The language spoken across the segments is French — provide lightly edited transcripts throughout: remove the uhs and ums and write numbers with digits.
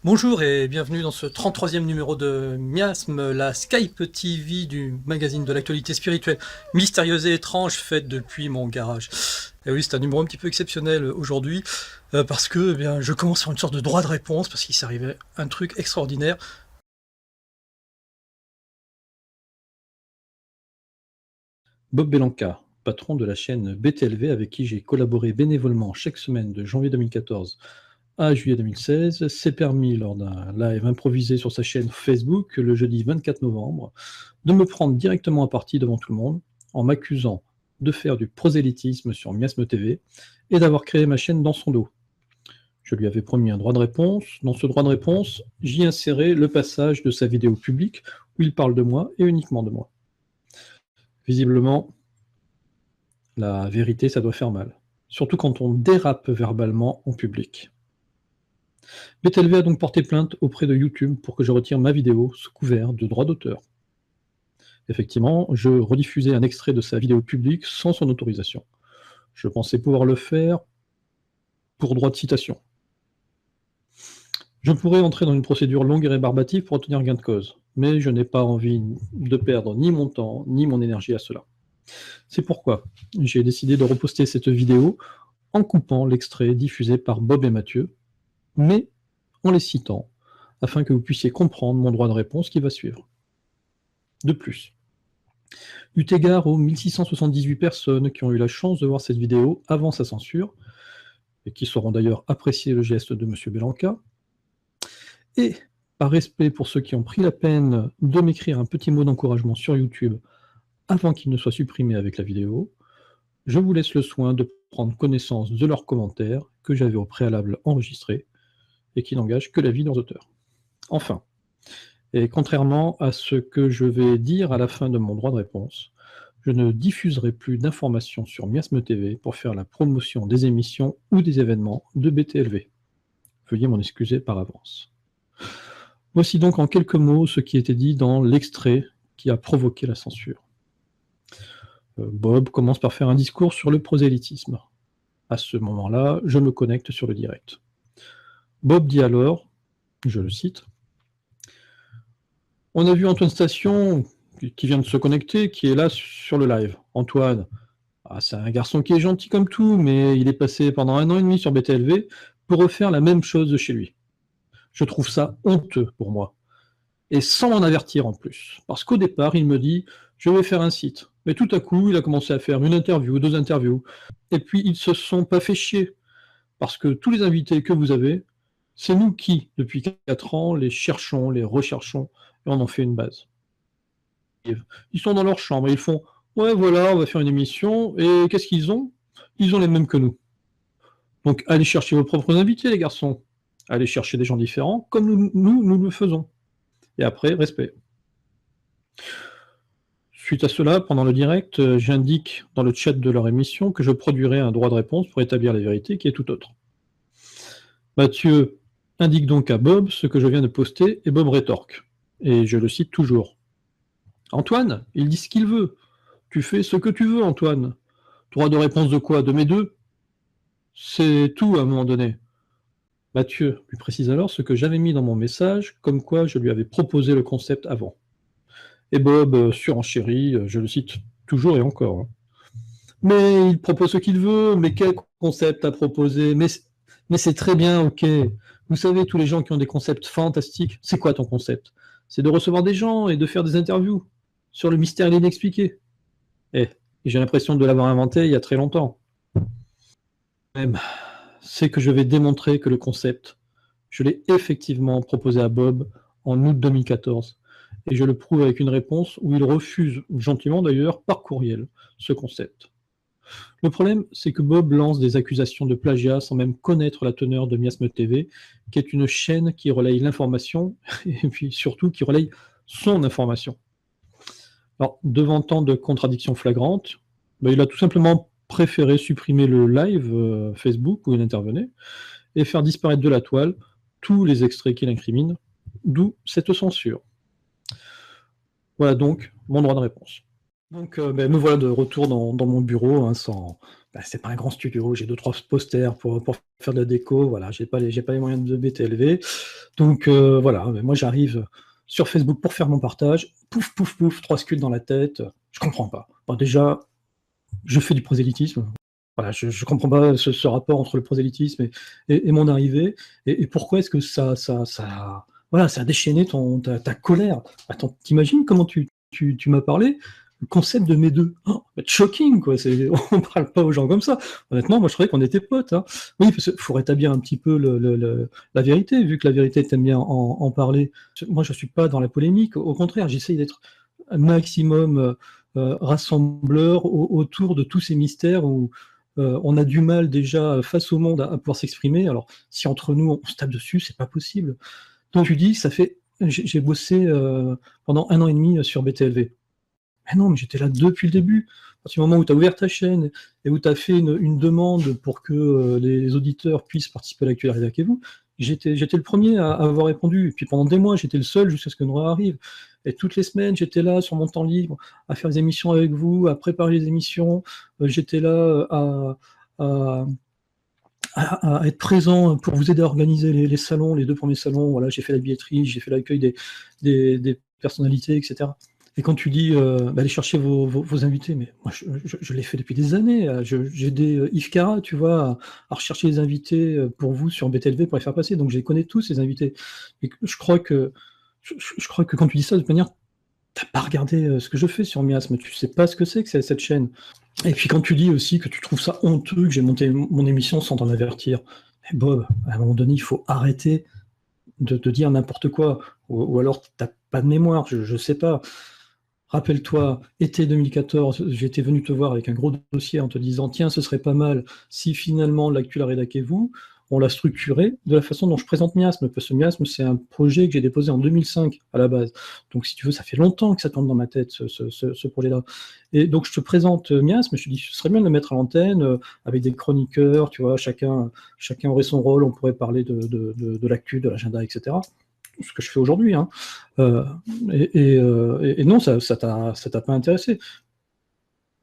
Bonjour et bienvenue dans ce 33e numéro de Miasme, la Skype TV du magazine de l'actualité spirituelle mystérieuse et étrange faite depuis mon garage. Et oui, c'est un numéro un petit peu exceptionnel aujourd'hui parce que je commence sur une sorte de droit de réponse parce qu'il s'est arrivé un truc extraordinaire. Bob Belanca, patron de la chaîne BTLV avec qui j'ai collaboré bénévolement chaque semaine de janvier 2014 à juillet 2016, s'est permis lors d'un live improvisé sur sa chaîne Facebook le jeudi 24 novembre de me prendre directement à partie devant tout le monde en m'accusant de faire du prosélytisme sur Miasme TV et d'avoir créé ma chaîne dans son dos. Je lui avais promis un droit de réponse. Dans ce droit de réponse, j'y insérais le passage de sa vidéo publique où il parle de moi et uniquement de moi. Visiblement, la vérité, ça doit faire mal, surtout quand on dérape verbalement en public. BTLV a donc porté plainte auprès de YouTube pour que je retire ma vidéo sous couvert de droit d'auteur. Effectivement, je rediffusais un extrait de sa vidéo publique sans son autorisation. Je pensais pouvoir le faire pour droit de citation. Je pourrais entrer dans une procédure longue et rébarbative pour obtenir gain de cause, mais je n'ai pas envie de perdre ni mon temps, ni mon énergie à cela. C'est pourquoi j'ai décidé de reposter cette vidéo en coupant l'extrait diffusé par Bob et Mathieu, mais en les citant, afin que vous puissiez comprendre mon droit de réponse qui va suivre. De plus, eu égard aux 1678 personnes qui ont eu la chance de voir cette vidéo avant sa censure, et qui sauront d'ailleurs apprécier le geste de M. Belanca, et par respect pour ceux qui ont pris la peine de m'écrire un petit mot d'encouragement sur YouTube avant qu'il ne soit supprimé avec la vidéo, je vous laisse le soin de prendre connaissance de leurs commentaires que j'avais au préalable enregistrés et qui n'engagent que l'avis de leurs auteurs. Enfin, et contrairement à ce que je vais dire à la fin de mon droit de réponse, je ne diffuserai plus d'informations sur Miasme TV pour faire la promotion des émissions ou des événements de BTLV. Veuillez m'en excuser par avance. Voici donc en quelques mots ce qui était dit dans l'extrait qui a provoqué la censure. Bob commence par faire un discours sur le prosélytisme. À ce moment-là, je me connecte sur le direct. Bob dit alors, je le cite, « On a vu Antoine Station, qui vient de se connecter, qui est là sur le live. Antoine, c'est un garçon qui est gentil comme tout, mais il est passé pendant 1 an et demi sur BTLV pour refaire la même chose de chez lui. Je trouve ça honteux pour moi. Et sans m'en avertir en plus. Parce qu'au départ, il me dit, je vais faire un site. Mais tout à coup, il a commencé à faire une interview, 2 interviews. Et puis, ils se sont pas fait chier. Parce que tous les invités que vous avez, c'est nous qui, depuis 4 ans, les cherchons, les recherchons, et on en fait une base. Ils sont dans leur chambre et ils font « Ouais, voilà, on va faire une émission. » Et qu'est-ce qu'ils ont? Ils ont les mêmes que nous. Donc, allez chercher vos propres invités, les garçons. Allez chercher des gens différents, comme nous le faisons. Et après, respect. Suite à cela, pendant le direct, j'indique dans le chat de leur émission que je produirai un droit de réponse pour établir la vérité qui est tout autre. Mathieu indique donc à Bob ce que je viens de poster et Bob rétorque. Et je le cite toujours. Antoine, il dit ce qu'il veut. Tu fais ce que tu veux, Antoine. Droit de réponse de quoi? De mes deux? C'est tout à un moment donné. Mathieu lui précise alors ce que j'avais mis dans mon message, comme quoi je lui avais proposé le concept avant. Et Bob surenchérit, je le cite toujours et encore. Hein. Mais il propose ce qu'il veut, mais quel concept à proposer? Mais c'est très bien, ok. Vous savez, tous les gens qui ont des concepts fantastiques, c'est quoi ton concept? C'est de recevoir des gens et de faire des interviews sur le mystère et l'inexpliqué. Eh, j'ai l'impression de l'avoir inventé il y a très longtemps. Même, c'est que je vais démontrer que le concept, je l'ai effectivement proposé à Bob en août 2014. Et je le prouve avec une réponse où il refuse, gentiment d'ailleurs, par courriel, ce concept. Le problème, c'est que Bob lance des accusations de plagiat sans même connaître la teneur de Miasme TV, qui est une chaîne qui relaye l'information, et puis surtout qui relaye son information. Alors, devant tant de contradictions flagrantes, il a tout simplement préféré supprimer le live Facebook où il intervenait, et faire disparaître de la toile tous les extraits qu'il incrimine, d'où cette censure. Voilà donc mon droit de réponse. Donc me voilà de retour dans mon bureau, hein, sans bah, c'est pas un grand studio, j'ai 2-3 posters pour faire de la déco, voilà, j'ai pas les moyens de BTLV. Donc voilà, moi j'arrive sur Facebook pour faire mon partage, pouf, pouf, pouf, 3 sculptes dans la tête, je comprends pas. Bon, déjà, je fais du prosélytisme. Voilà, je comprends pas ce rapport entre le prosélytisme et mon arrivée, et pourquoi est-ce que voilà, ça a déchaîné ta colère. Attends, t'imagines comment tu m'as parlé? Le concept de mes deux. Oh, shocking, quoi. On parle pas aux gens comme ça. Honnêtement, moi, je croyais qu'on était potes, hein. Oui, parce qu'il faut rétablir un petit peu la vérité, vu que la vérité, t'aimes bien en parler. Moi, je suis pas dans la polémique. Au contraire, j'essaye d'être un maximum rassembleur autour de tous ces mystères où on a du mal déjà face au monde à pouvoir s'exprimer. Alors, si entre nous, on se tape dessus, c'est pas possible. Donc, tu dis, j'ai bossé pendant 1 an et demi sur BTLV. Mais non, mais j'étais là depuis le début. À partir du moment où tu as ouvert ta chaîne et où tu as fait une demande pour que les auditeurs puissent participer à l'actu de la rédac et vous, j'étais le premier à avoir répondu. Et puis pendant des mois, j'étais le seul jusqu'à ce que Nora arrive. Et toutes les semaines, j'étais là sur mon temps libre à faire des émissions avec vous, à préparer les émissions. J'étais là à, à être présent pour vous aider à organiser les salons, les 2 premiers salons. Voilà, j'ai fait la billetterie, j'ai fait l'accueil des personnalités, etc. Et quand tu dis allez chercher vos invités, mais moi je l'ai fait depuis des années. J'ai aidé Yves Cara, tu vois, à rechercher les invités pour vous sur BTLV pour les faire passer. Donc je les connais tous, ces invités. Et je crois que quand tu dis ça, de toute manière, t'as pas regardé ce que je fais sur Miasme. Tu sais pas ce que c'est cette chaîne. Et puis quand tu dis aussi que tu trouves ça honteux que j'ai monté mon émission sans t'en avertir, mais Bob, à un moment donné, il faut arrêter de dire n'importe quoi. Ou alors t'as pas de mémoire, je sais pas. Rappelle-toi, été 2014, j'étais venu te voir avec un gros dossier en te disant tiens, ce serait pas mal si finalement l'actu la rédac et vous, on l'a structuré de la façon dont je présente Miasme, parce que Miasme, c'est un projet que j'ai déposé en 2005 à la base. Donc si tu veux, ça fait longtemps que ça tourne dans ma tête, ce projet-là. Et donc je te présente Miasme, je te dis ce serait bien de le mettre à l'antenne, avec des chroniqueurs, tu vois, chacun aurait son rôle, on pourrait parler de l'actu, de l'agenda, etc. Ce que je fais aujourd'hui, hein. Et non, ça t'a pas intéressé.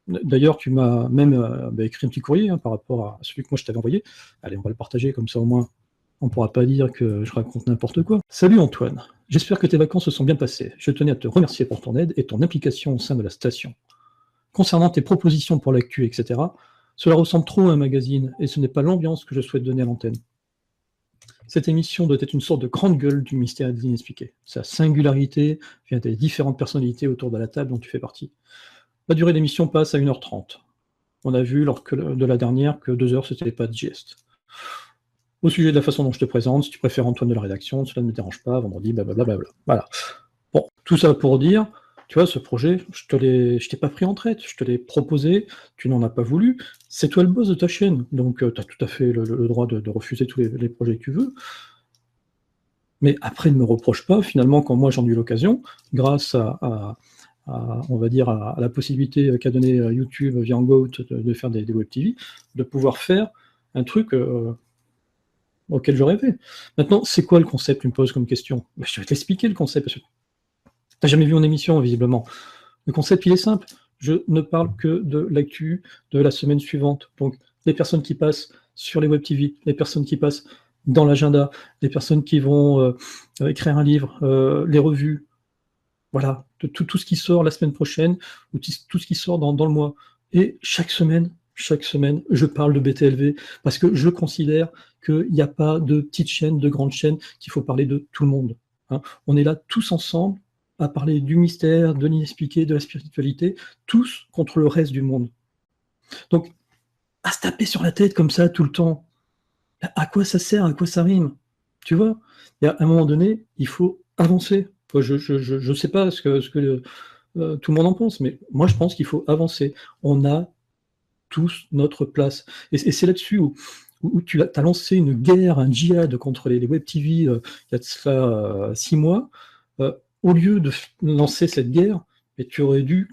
D'ailleurs, tu m'as même écrit un petit courrier par rapport à celui que moi je t'avais envoyé. Allez, on va le partager, comme ça au moins on ne pourra pas dire que je raconte n'importe quoi. Salut Antoine, j'espère que tes vacances se sont bien passées. Je tenais à te remercier pour ton aide et ton implication au sein de la station. Concernant tes propositions pour l'actu, etc., cela ressemble trop à un magazine et ce n'est pas l'ambiance que je souhaite donner à l'antenne. Cette émission doit être une sorte de grande gueule du mystère et de l'inexpliqué. Sa singularité vient des différentes personnalités autour de la table dont tu fais partie. La durée de l'émission passe à 1h30. On a vu lors de la dernière que 2 heures, c'était pas digeste. Au sujet de la façon dont je te présente, si tu préfères Antoine de la rédaction, cela ne me dérange pas, vendredi, blablabla. Voilà. Bon, tout ça pour dire, tu vois, ce projet, je t'ai pas pris en traite, je te l'ai proposé, tu n'en as pas voulu, c'est toi le boss de ta chaîne, donc tu as tout à fait le droit de refuser tous les projets que tu veux. Mais après, ne me reproche pas, finalement, quand moi j'en ai eu l'occasion, grâce on va dire, à la possibilité qu'a donné YouTube via Hangout de faire des web TV, de pouvoir faire un truc auquel je rêvais. Maintenant, c'est quoi le concept, tu me poses comme question? Je vais t'expliquer le concept, parce que t'as jamais vu mon émission, visiblement. Le concept, il est simple. Je ne parle que de l'actu de la semaine suivante. Donc, les personnes qui passent sur les web TV, les personnes qui passent dans l'agenda, les personnes qui vont écrire un livre, les revues, voilà, tout ce qui sort la semaine prochaine, ou tout ce qui sort dans le mois. Et chaque semaine, je parle de BTLV, parce que je considère qu'il n'y a pas de petites chaînes, de grandes chaînes, qu'il faut parler de tout le monde. Hein. On est là tous ensemble à parler du mystère, de l'inexpliqué, de la spiritualité, tous contre le reste du monde. Donc, à se taper sur la tête comme ça tout le temps, à quoi ça sert, à quoi ça rime? Tu vois, il y a un moment donné, il faut avancer. Je ne sais pas ce que tout le monde en pense, mais moi je pense qu'il faut avancer. On a tous notre place. Et c'est là-dessus où tu as lancé une guerre, un djihad contre les web TV il y a de cela 6 mois. Au lieu de lancer cette guerre, et tu aurais dû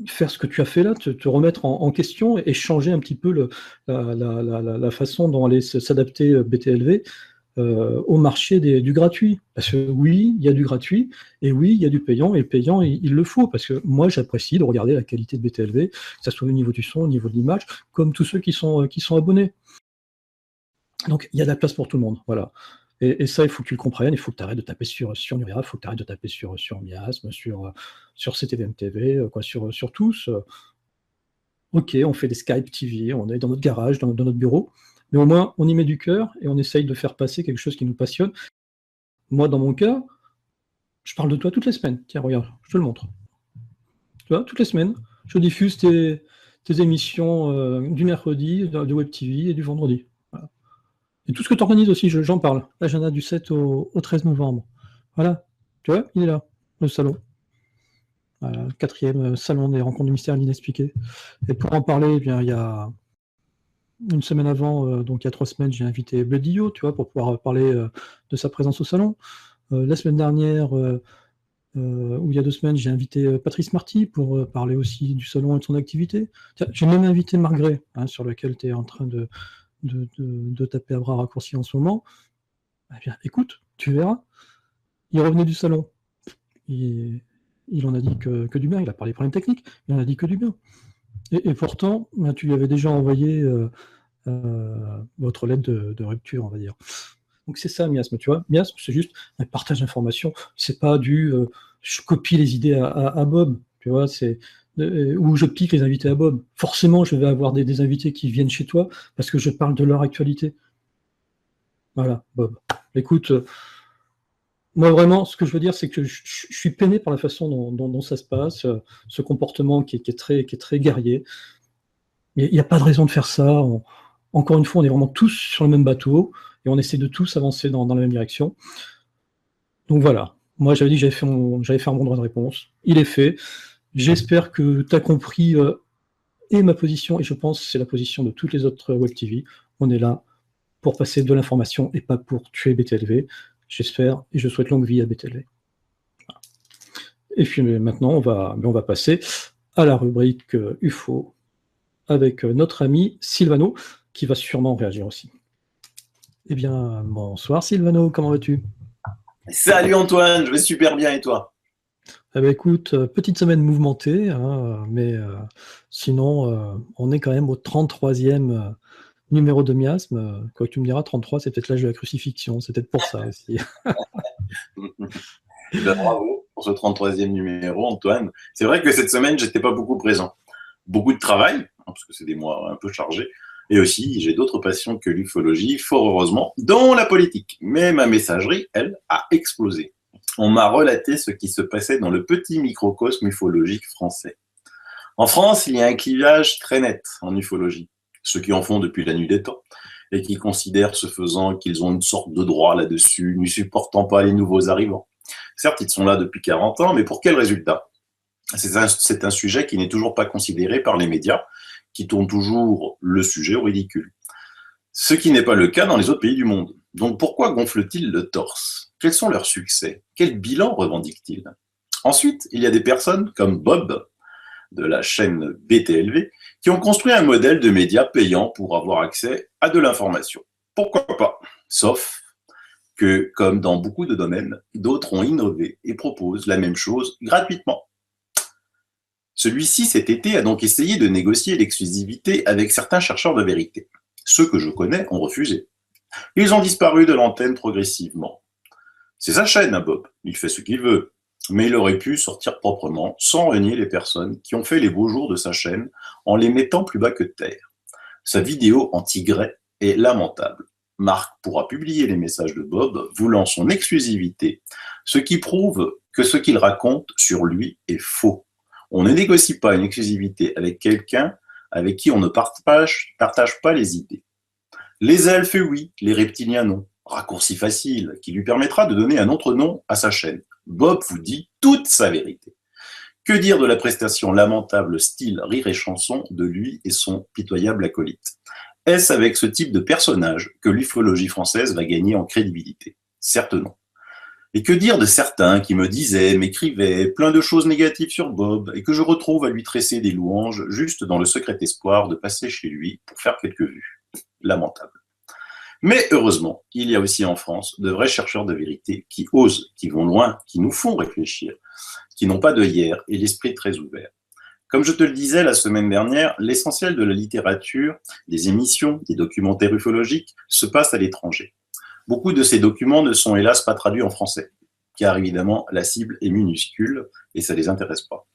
faire ce que tu as fait là, te remettre en question et changer un petit peu la façon dont allait s'adapter BTLV au marché du gratuit. Parce que oui, il y a du gratuit, et oui, il y a du payant, et le payant, il le faut, parce que moi, j'apprécie de regarder la qualité de BTLV, que ce soit au niveau du son, au niveau de l'image, comme tous ceux qui sont abonnés. Donc, il y a de la place pour tout le monde, voilà. Et ça, il faut que tu le comprennes, il faut que tu arrêtes de taper sur Nuria, il faut que tu arrêtes de taper sur Miasme, sur CTVM TV, sur tous. Ok, on fait des Skype TV, on est dans notre garage, dans notre bureau, mais au moins, on y met du cœur et on essaye de faire passer quelque chose qui nous passionne. Moi, dans mon cas, je parle de toi toutes les semaines. Tiens, regarde, je te le montre. Tu vois, toutes les semaines, je diffuse tes émissions du mercredi, de Web TV et du vendredi. Voilà. Et tout ce que tu organises aussi, j'en parle. L'agenda du 7 au 13 novembre. Voilà. Tu vois, il est là, le salon. Voilà, le 4e salon des rencontres du mystère inexpliqué. Et pour en parler, eh bien, il y a une semaine avant, donc il y a 3 semaines, j'ai invité Bloodyo, tu vois, pour pouvoir parler de sa présence au salon. La semaine dernière, ou il y a 2 semaines, j'ai invité Patrice Marty pour parler aussi du salon et de son activité. J'ai même invité Margret, sur lequel tu es en train de taper à bras raccourcis en ce moment. Eh bien, écoute, tu verras. Il revenait du salon. Il en a dit que du bien. Il a parlé des problèmes techniques. Il en a dit que du bien. Et pourtant, tu lui avais déjà envoyé votre lettre de rupture, on va dire. Donc c'est ça, Miasme, tu vois. Miasme, c'est juste un partage d'informations. C'est pas je copie les idées à Bob, tu vois. Ou je pique les invités à Bob. Forcément, je vais avoir des invités qui viennent chez toi parce que je parle de leur actualité. Voilà, Bob. Écoute, moi vraiment, ce que je veux dire, c'est que je suis peiné par la façon dont ça se passe, ce comportement qui est très guerrier. Il n'y a pas de raison de faire ça. Encore une fois, on est vraiment tous sur le même bateau et on essaie de tous avancer dans la même direction. Donc voilà, moi j'avais dit que j'allais faire mon droit de réponse. Il est fait. J'espère que tu as compris et ma position, et je pense que c'est la position de toutes les autres Web TV. On est là pour passer de l'information et pas pour tuer BTLV. J'espère et je souhaite longue vie à BTLV. Et puis maintenant, on va passer à la rubrique UFO avec notre ami Sylvano, qui va sûrement réagir aussi. Eh bien, bonsoir Sylvano, comment vas-tu? Salut Antoine, je vais super bien et toi? Eh bien, écoute, petite semaine mouvementée, mais sinon, on est quand même au 33e numéro de Miasme. Quoi que tu me diras, 33, c'est peut-être l'âge de la crucifixion, c'est peut-être pour ça aussi. Bravo pour ce 33e numéro, Antoine. C'est vrai que cette semaine, j'étais pas beaucoup présent. Beaucoup de travail, parce que c'est des mois un peu chargés. Et aussi, j'ai d'autres passions que l'ufologie, fort heureusement, dont la politique. Mais ma messagerie, elle, a explosé. On m'a relaté ce qui se passait dans le petit microcosme ufologique français. En France, il y a un clivage très net en ufologie. Ceux qui en font depuis la nuit des temps et qui considèrent ce faisant qu'ils ont une sorte de droit là-dessus, ne supportant pas les nouveaux arrivants. Certes, ils sont là depuis 40 ans, mais pour quel résultat? C'est un sujet qui n'est toujours pas considéré par les médias, qui tournent toujours le sujet au ridicule. Ce qui n'est pas le cas dans les autres pays du monde. Donc pourquoi gonflent-ils le torse? Quels sont leurs succès? Quel bilan revendiquent-ils? Ensuite, il y a des personnes comme Bob, de la chaîne BTLV, qui ont construit un modèle de médias payant pour avoir accès à de l'information. Pourquoi pas? Sauf que, comme dans beaucoup de domaines, d'autres ont innové et proposent la même chose gratuitement. Celui-ci, cet été, a donc essayé de négocier l'exclusivité avec certains chercheurs de vérité. Ceux que je connais ont refusé. Ils ont disparu de l'antenne progressivement. C'est sa chaîne, Bob. Il fait ce qu'il veut. Mais il aurait pu sortir proprement, sans renier les personnes qui ont fait les beaux jours de sa chaîne en les mettant plus bas que terre. Sa vidéo anti-Grey est lamentable. Marc pourra publier les messages de Bob voulant son exclusivité, ce qui prouve que ce qu'il raconte sur lui est faux. On ne négocie pas une exclusivité avec quelqu'un avec qui on ne partage pas les idées. Les elfes, oui, les reptiliens, non. Raccourci facile, qui lui permettra de donner un autre nom à sa chaîne. Bob vous dit toute sa vérité. Que dire de la prestation lamentable style rire et chanson de lui et son pitoyable acolyte? Est-ce avec ce type de personnage que l'ufologie française va gagner en crédibilité? Certes non. Et que dire de certains qui me disaient, m'écrivaient plein de choses négatives sur Bob et que je retrouve à lui tresser des louanges juste dans le secret espoir de passer chez lui pour faire quelques vues? Lamentable. Mais heureusement, il y a aussi en France de vrais chercheurs de vérité qui osent, qui vont loin, qui nous font réfléchir, qui n'ont pas d'œillères et l'esprit très ouvert. Comme je te le disais la semaine dernière, l'essentiel de la littérature, des émissions, des documentaires ufologiques se passe à l'étranger. Beaucoup de ces documents ne sont hélas pas traduits en français, car évidemment la cible est minuscule et ça ne les intéresse pas.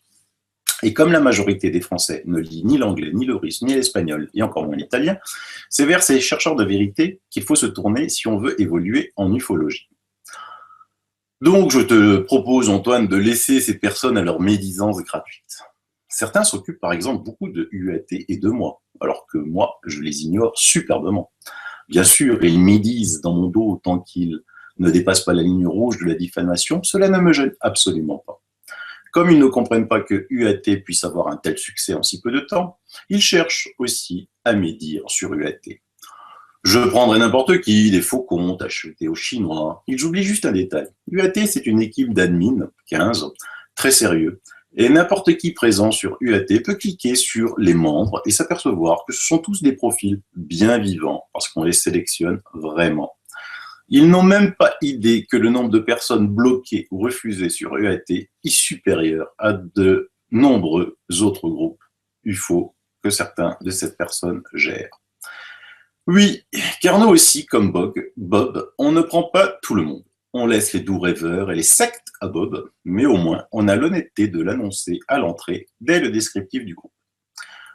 Et comme la majorité des Français ne lit ni l'anglais, ni le russe, ni l'espagnol, et encore moins l'italien, c'est vers ces chercheurs de vérité qu'il faut se tourner si on veut évoluer en ufologie. Donc je te propose, Antoine, de laisser ces personnes à leur médisance gratuite. Certains s'occupent par exemple beaucoup de UAT et de moi, alors que moi, je les ignore superbement. Bien sûr, ils médisent dans mon dos tant qu'ils ne dépassent pas la ligne rouge de la diffamation, cela ne me gêne absolument pas. Comme ils ne comprennent pas que UAT puisse avoir un tel succès en si peu de temps, ils cherchent aussi à médire sur UAT. Je prendrai n'importe qui, des faux comptes achetés aux Chinois. Ils oublient juste un détail. UAT, c'est une équipe d'admin, 15, très sérieux. Et n'importe qui présent sur UAT peut cliquer sur les membres et s'apercevoir que ce sont tous des profils bien vivants, parce qu'on les sélectionne vraiment. Ils n'ont même pas idée que le nombre de personnes bloquées ou refusées sur UAT est supérieur à de nombreux autres groupes UFO que certains de ces personnes gèrent. Oui, car nous aussi, comme Bob, on ne prend pas tout le monde. On laisse les doux rêveurs et les sectes à Bob, mais au moins on a l'honnêteté de l'annoncer à l'entrée dès le descriptif du groupe.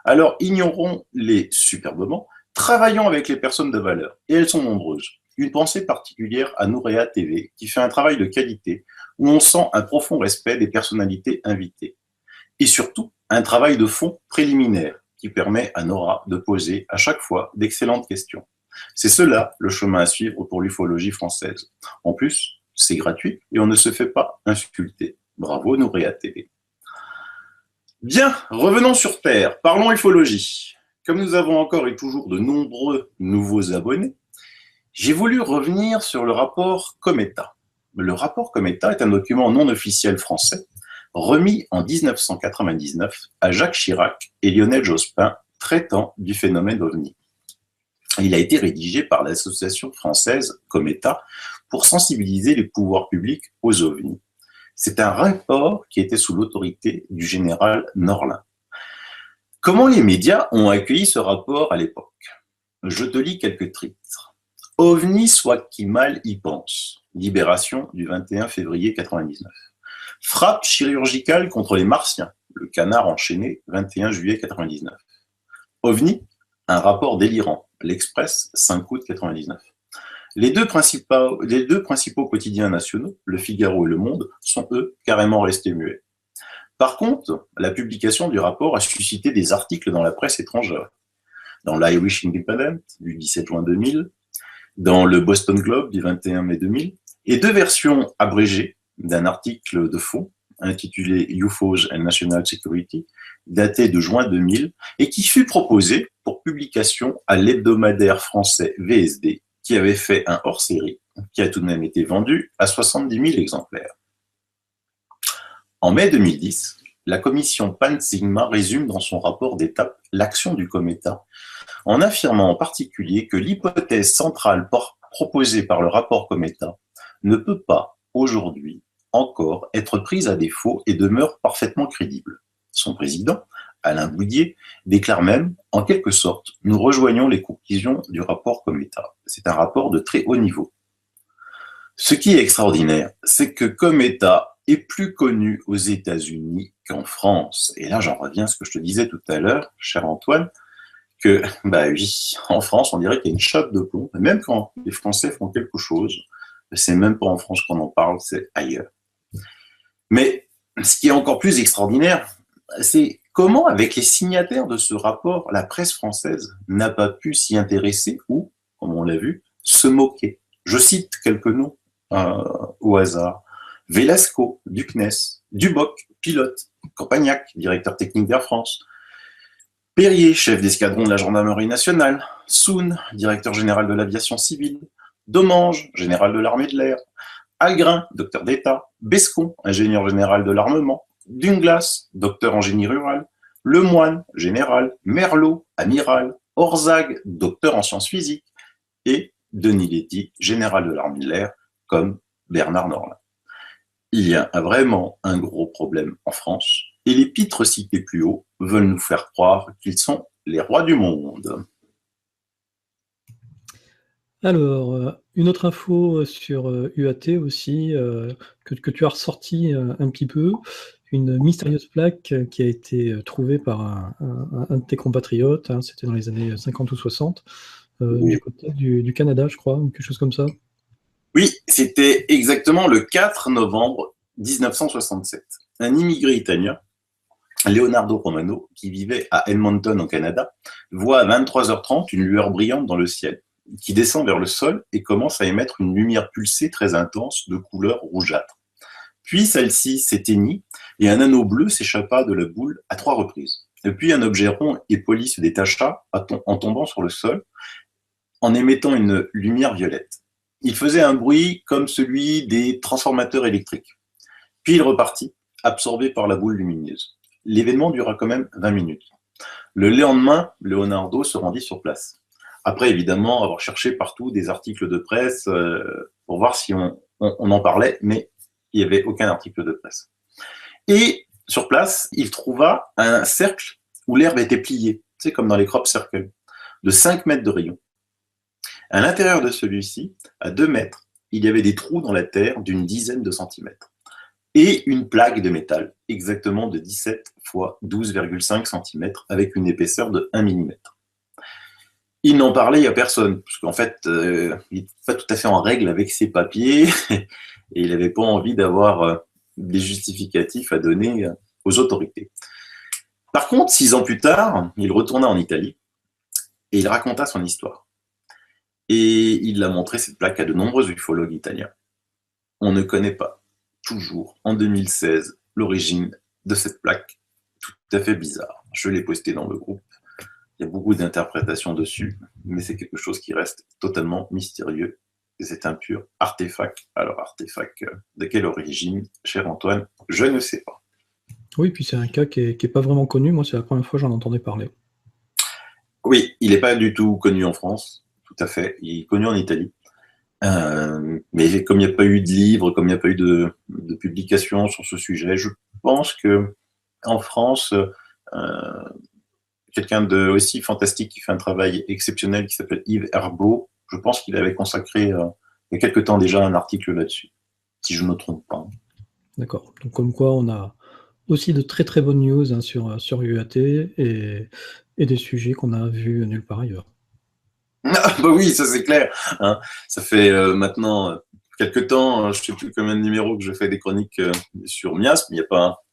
Alors ignorons-les superbement, travaillons avec les personnes de valeur, et elles sont nombreuses. Une pensée particulière à Nouréa TV, qui fait un travail de qualité, où on sent un profond respect des personnalités invitées. Et surtout, un travail de fond préliminaire, qui permet à Nora de poser à chaque fois d'excellentes questions. C'est cela le chemin à suivre pour l'ufologie française. En plus, c'est gratuit et on ne se fait pas insulter. Bravo Nouréa TV. Bien, revenons sur Terre, parlons ufologie. Comme nous avons encore et toujours de nombreux nouveaux abonnés, j'ai voulu revenir sur le rapport Cometa. Le rapport Cometa est un document non officiel français remis en 1999 à Jacques Chirac et Lionel Jospin traitant du phénomène OVNI. Il a été rédigé par l'association française Cometa pour sensibiliser les pouvoirs publics aux OVNI. C'est un rapport qui était sous l'autorité du général Norlin. Comment les médias ont accueilli ce rapport à l'époque? Je te lis quelques titres. OVNI, soit qui mal y pense. Libération du 21 février 99. Frappe chirurgicale contre les Martiens. Le Canard enchaîné, 21 juillet 99. OVNI, un rapport délirant. L'Express, 5 août 99. Les deux principaux quotidiens nationaux, Le Figaro et Le Monde, sont eux carrément restés muets. Par contre, la publication du rapport a suscité des articles dans la presse étrangère. Dans l'Irish Independent du 17 juin 2000, dans le Boston Globe du 21 mai 2000, et deux versions abrégées d'un article de fond intitulé UFOs and National Security, daté de juin 2000, et qui fut proposé pour publication à l'hebdomadaire français VSD, qui avait fait un hors-série, qui a tout de même été vendu à 70 000 exemplaires. En mai 2010, la commission Pan-Sigma résume dans son rapport d'étape l'action du Cometa, en affirmant en particulier que l'hypothèse centrale proposée par le rapport Cometa ne peut pas, aujourd'hui, encore être prise à défaut et demeure parfaitement crédible. Son président, Alain Boudier, déclare même, en quelque sorte, nous rejoignons les conclusions du rapport Cometa. C'est un rapport de très haut niveau. Ce qui est extraordinaire, c'est que Cometa est plus connu aux États-Unis qu'en France. Et là, j'en reviens à ce que je te disais tout à l'heure, cher Antoine, que, bah oui, en France, on dirait qu'il y a une chape de plomb. Même quand les Français font quelque chose, c'est même pas en France qu'on en parle, c'est ailleurs. Mais ce qui est encore plus extraordinaire, c'est comment, avec les signataires de ce rapport, la presse française n'a pas pu s'y intéresser ou, comme on l'a vu, se moquer. Je cite quelques noms au hasard. Velasco, du CNES, Duboc, pilote, Campagnac, directeur technique d'Air France, Perrier, chef d'escadron de la gendarmerie nationale, Soun, directeur général de l'aviation civile, Domange, général de l'armée de l'air, Algrin, docteur d'État, Bescon, ingénieur général de l'armement, Dunglas, docteur en génie rural, Lemoine, général, Merlot, amiral, Orzag, docteur en sciences physiques, et Denis Letty, général de l'armée de l'air, comme Bernard Norlin. Il y a vraiment un gros problème en France, et les pitres cités plus haut veulent nous faire croire qu'ils sont les rois du monde. Alors, une autre info sur UAT aussi, que tu as ressorti un petit peu, une mystérieuse plaque qui a été trouvée par un de tes compatriotes, hein, c'était dans les années 50 ou 60, Oui. du côté du Canada, je crois, ou quelque chose comme ça. Oui, c'était exactement le 4 novembre 1967. Un immigré italien, Leonardo Romano, qui vivait à Edmonton au Canada, voit à 23h30 une lueur brillante dans le ciel, qui descend vers le sol et commence à émettre une lumière pulsée très intense de couleur rougeâtre. Puis celle-ci s'éteignit et un anneau bleu s'échappa de la boule à 3 reprises. Et puis un objet rond et poli se détacha en tombant sur le sol, en émettant une lumière violette. Il faisait un bruit comme celui des transformateurs électriques. Puis il repartit, absorbé par la boule lumineuse. L'événement dura quand même 20 minutes. Le lendemain, Leonardo se rendit sur place. Après, évidemment, avoir cherché partout des articles de presse pour voir si on en parlait, mais il n'y avait aucun article de presse. Et sur place, il trouva un cercle où l'herbe était pliée, c'est comme dans les crop circles, de 5 mètres de rayon. À l'intérieur de celui-ci, à 2 mètres, il y avait des trous dans la terre d'une dizaine de centimètres. Et une plaque de métal, exactement de 17 fois 12,5 cm, avec une épaisseur de 1 mm. Il n'en parlait à personne, parce qu'en fait, il n'était pas tout à fait en règle avec ses papiers, et il n'avait pas envie d'avoir des justificatifs à donner aux autorités. Par contre, 6 ans plus tard, il retourna en Italie, et il raconta son histoire. Et il a montré cette plaque à de nombreux ufologues italiens. On ne connaît pas, toujours, en 2016, l'origine de cette plaque tout à fait bizarre. Je l'ai postée dans le groupe. Il y a beaucoup d'interprétations dessus, mais c'est quelque chose qui reste totalement mystérieux. Et c'est un pur artefact. Alors, artefact de quelle origine, cher Antoine? Je ne sais pas. Oui, puis c'est un cas qui est pas vraiment connu. Moi, c'est la première fois que j'en entendais parler. Oui, il n'est pas du tout connu en France, tout à fait. Il est connu en Italie. Mais comme il n'y a pas eu de livre, comme il n'y a pas eu de publication sur ce sujet, je pense que en France, quelqu'un de aussi fantastique qui fait un travail exceptionnel qui s'appelle Yves Herbeau, je pense qu'il avait consacré il y a quelque temps déjà un article là-dessus, si je ne me trompe pas. D'accord. Donc comme quoi, on a aussi de très très bonnes news, hein, sur UAT et des sujets qu'on a vus nulle part ailleurs. Ah, bah oui, ça c'est clair. Hein. Ça fait maintenant quelques temps, je ne sais plus combien de numéros que je fais des chroniques sur Miasme. Il n'y a pas,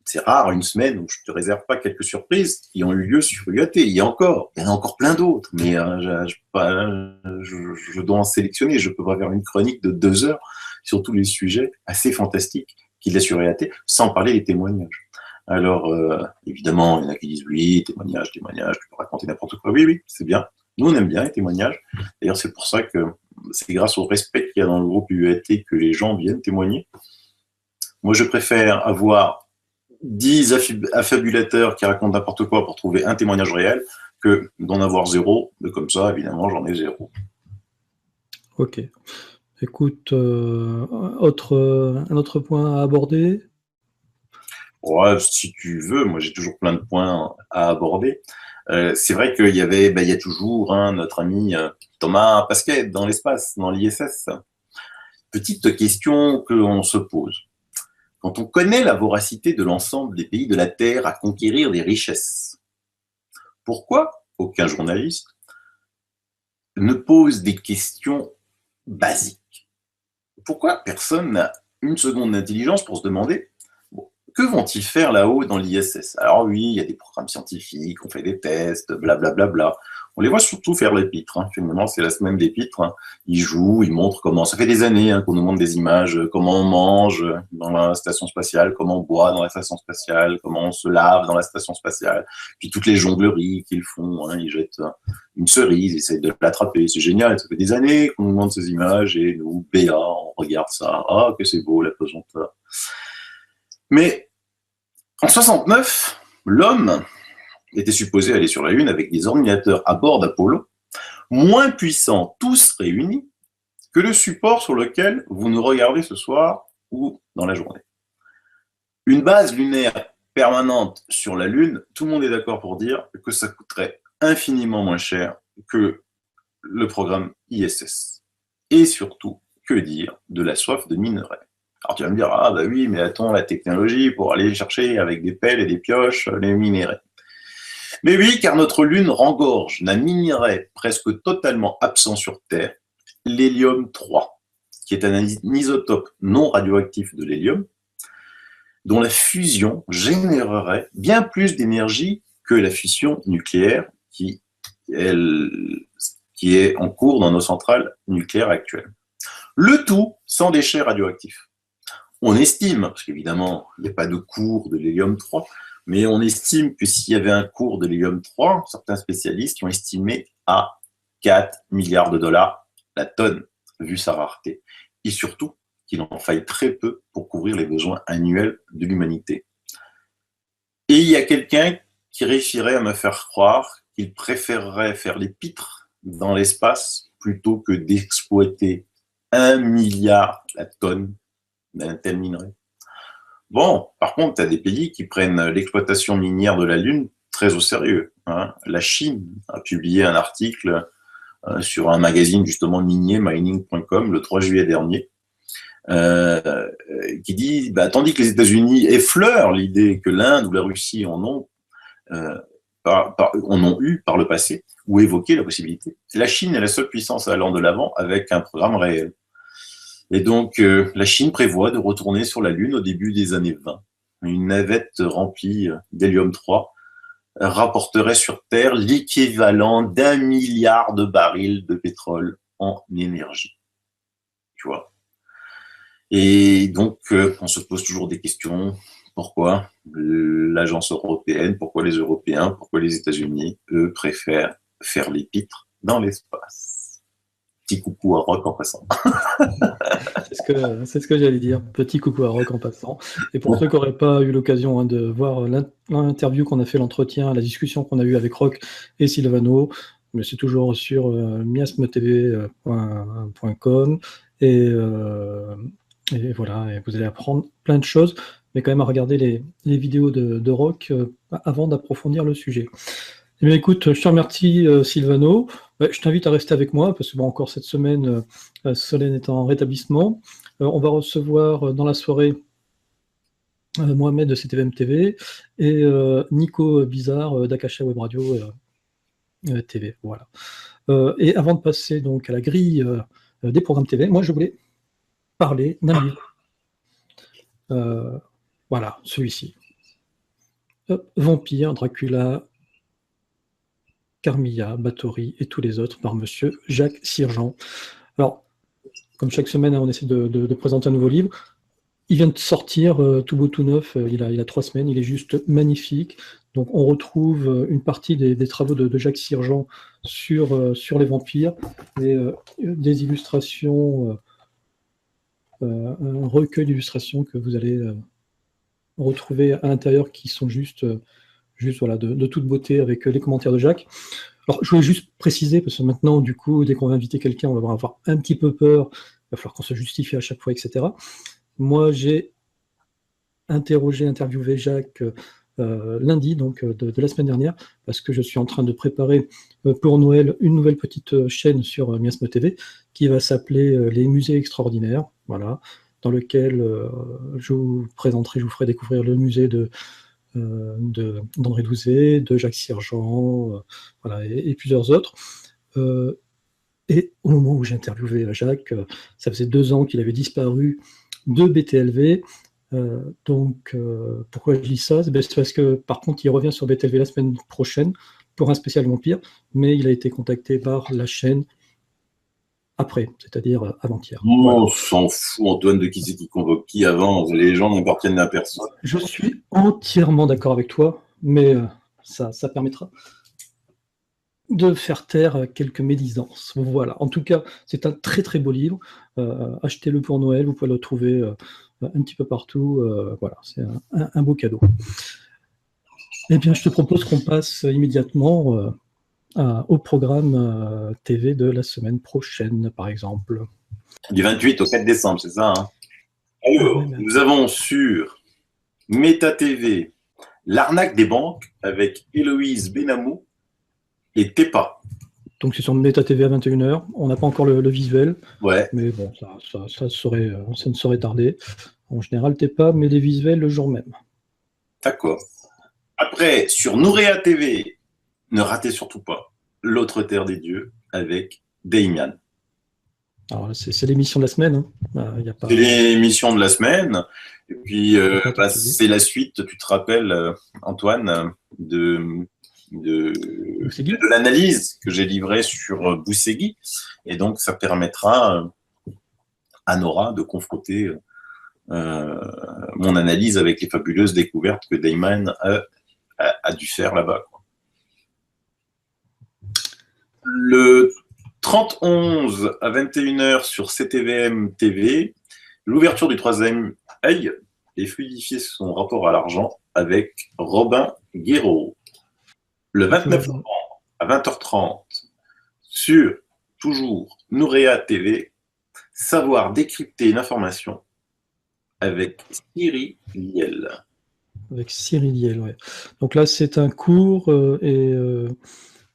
c'est rare, une semaine où je ne te réserve pas quelques surprises qui ont eu lieu sur UAT. Il y en a encore plein d'autres, mais je dois en sélectionner. Je ne peux pas faire une chronique de 2 heures sur tous les sujets assez fantastiques qu'il y a sur UAT, sans parler des témoignages. Alors, évidemment, il y en a qui disent oui, témoignages, tu peux raconter n'importe quoi. Oui, c'est bien. Nous, on aime bien les témoignages. D'ailleurs, c'est pour ça que c'est grâce au respect qu'il y a dans le groupe UAT que les gens viennent témoigner. Moi, je préfère avoir 10 affabulateurs qui racontent n'importe quoi pour trouver un témoignage réel que d'en avoir 0. Mais comme ça, évidemment, j'en ai 0. Ok. Écoute, un autre point à aborder? Ouais, si tu veux, moi j'ai toujours plein de points à aborder. C'est vrai qu'il y a toujours notre ami Thomas Pasquet dans l'espace, dans l'ISS. Petite question que l'on se pose. Quand on connaît la voracité de l'ensemble des pays de la Terre à conquérir des richesses, pourquoi aucun journaliste ne pose des questions basiques? Pourquoi personne n'a une seconde d'intelligence pour se demander que vont-ils faire là-haut dans l'ISS? Alors oui, il y a des programmes scientifiques, on fait des tests, blablabla. On les voit surtout faire les pitres. Hein. Finalement, c'est la semaine des pitres. Hein. Ils jouent, ils montrent comment. Ça fait des années qu'on nous montre des images, comment on mange dans la station spatiale, comment on boit dans la station spatiale, comment on se lave dans la station spatiale. Puis toutes les jongleries qu'ils font. Hein. Ils jettent une cerise, ils essaient de l'attraper. C'est génial. Ça fait des années qu'on nous montre ces images et nous, béats, on regarde ça. Ah, que c'est beau, la pesanteur. Mais en 69, l'homme était supposé aller sur la Lune avec des ordinateurs à bord d'Apollo moins puissants tous réunis que le support sur lequel vous nous regardez ce soir ou dans la journée. Une base lunaire permanente sur la Lune, tout le monde est d'accord pour dire que ça coûterait infiniment moins cher que le programme ISS. Et surtout, que dire de la soif de minerais? Alors tu vas me dire, ah bah oui, mais attends, la technologie pour aller chercher avec des pelles et des pioches les minerais. Mais oui, car notre Lune regorge d'un minerai presque totalement absent sur Terre, l'hélium-3, qui est un isotope non radioactif de l'hélium, dont la fusion générerait bien plus d'énergie que la fission nucléaire qui est en cours dans nos centrales nucléaires actuelles. Le tout sans déchets radioactifs. On estime, parce qu'évidemment, il n'y a pas de cours de l'hélium-3, mais on estime que s'il y avait un cours de l'hélium-3, certains spécialistes ont estimé à 4 milliards de dollars la tonne, vu sa rareté. Et surtout, qu'il en faille très peu pour couvrir les besoins annuels de l'humanité. Et il y a quelqu'un qui réussirait à me faire croire qu'il préférerait faire les pitres dans l'espace plutôt que d'exploiter 1 milliard la tonne d'un tel minerai. Bon, par contre, tu as des pays qui prennent l'exploitation minière de la Lune très au sérieux. Hein. La Chine a publié un article sur un magazine justement minier, mining.com, le 3 juillet dernier, qui dit, tandis que les États-Unis effleurent l'idée que l'Inde ou la Russie en ont eu par le passé, ou évoqué la possibilité, la Chine est la seule puissance allant de l'avant avec un programme réel. Et donc, la Chine prévoit de retourner sur la Lune au début des années 20. Une navette remplie d'hélium-3 rapporterait sur Terre l'équivalent d'1 milliard de barils de pétrole en énergie. Tu vois ? Et donc, on se pose toujours des questions. Pourquoi l'agence européenne, pourquoi les Européens, pourquoi les États-Unis, eux, préfèrent faire les pitres dans l'espace? Petit coucou à Rock en passant. C'est ce que j'allais dire. Petit coucou à Rock en passant. Et pour ceux qui n'auraient pas eu l'occasion de voir l'interview qu'on a fait, l'entretien, la discussion qu'on a eue avec Rock et Silvano, mais c'est toujours sur miasmetv.com et voilà, et vous allez apprendre plein de choses, mais quand même à regarder les vidéos de Rock avant d'approfondir le sujet. Eh bien, écoute, je te remercie, Silvano. Je t'invite à rester avec moi, parce que encore cette semaine, Solène est en rétablissement. On va recevoir dans la soirée Mohamed de CTVM TV et Nico Bizarre d'Akasha Web Radio TV. Voilà. Et avant de passer donc à la grille des programmes TV, moi je voulais parler d'un livre. Voilà, celui-ci. Vampire, Dracula, Carmilla, Báthory et tous les autres par monsieur Jacques Sirjean. Alors, comme chaque semaine, on essaie de présenter un nouveau livre. Il vient de sortir tout beau, tout neuf, il a 3 semaines, il est juste magnifique. Donc on retrouve une partie des travaux de Jacques Sirjean sur les vampires, et des illustrations, un recueil d'illustrations que vous allez retrouver à l'intérieur qui sont juste voilà, de toute beauté avec les commentaires de Jacques. Alors, je voulais juste préciser, parce que maintenant, du coup, dès qu'on va inviter quelqu'un, on va avoir un petit peu peur, il va falloir qu'on se justifie à chaque fois, etc. Moi, j'ai interviewé Jacques lundi, donc de la semaine dernière, parce que je suis en train de préparer pour Noël une nouvelle petite chaîne sur Miasme TV, qui va s'appeler Les Musées Extraordinaires, voilà, dans lequel je vous présenterai, je vous ferai découvrir le musée d'André Douzet, de Jacques Sirjean, voilà, et plusieurs autres. Et au moment où j'ai interviewé Jacques, ça faisait 2 ans qu'il avait disparu de BTLV. Donc, pourquoi je dis ça? C'est parce que, par contre, il revient sur BTLV la semaine prochaine pour un spécial vampire, mais il a été contacté par la chaîne après, c'est-à-dire avant-hier. On s'en fout, Antoine, de qui c'est qui convoque qui avant. Les gens n'appartiennent à personne. Je suis entièrement d'accord avec toi, mais ça permettra de faire taire quelques médisances. Voilà. En tout cas, c'est un très très beau livre. Achetez-le pour Noël, vous pouvez le trouver un petit peu partout. Voilà, c'est un beau cadeau. Eh bien, je te propose qu'on passe immédiatement au programme TV de la semaine prochaine, par exemple. Du 28 au 4 décembre, c'est ça, hein? Alors, nous avons sur Meta TV l'arnaque des banques avec Héloïse Benamou et Tepa. Donc c'est sur Meta TV à 21h. On n'a pas encore le visuel. Ouais. Mais bon, ça ne saurait tarder. En général, Tepa met les visuels le jour même. D'accord. Après, sur Nouréa TV, ne ratez surtout pas L'autre terre des dieux avec Damian. Alors c'est l'émission de la semaine. Hein. C'est l'émission de la semaine. Et puis, c'est la suite, tu te rappelles, Antoine, de l'analyse que j'ai livrée sur Boussegui. Et donc, ça permettra à Nora de confronter mon analyse avec les fabuleuses découvertes que Damon a dû faire là-bas. Le 30-11 à 21h sur CTVM TV, l'ouverture du troisième œil et fluidifier son rapport à l'argent avec Robin Guéraud. Le 29 novembre à 20h30 sur toujours Nouréa TV, savoir décrypter l'information avec Cyril Liel. Avec Cyril Liel, ouais. Donc là, c'est un cours et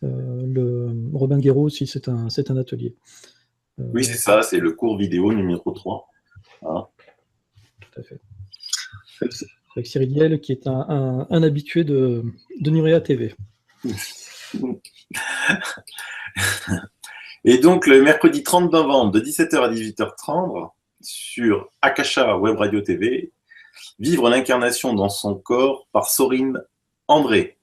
le Robin Guéraud aussi, c'est un atelier. Oui, c'est ça, c'est le cours vidéo numéro 3. Hein. Tout à fait. Avec Cyril Liel, qui est un habitué de Nouréa TV. Et donc, le mercredi 30 novembre, de 17h à 18h30, sur Akasha Web Radio TV, vivre l'incarnation dans son corps par Sorine André.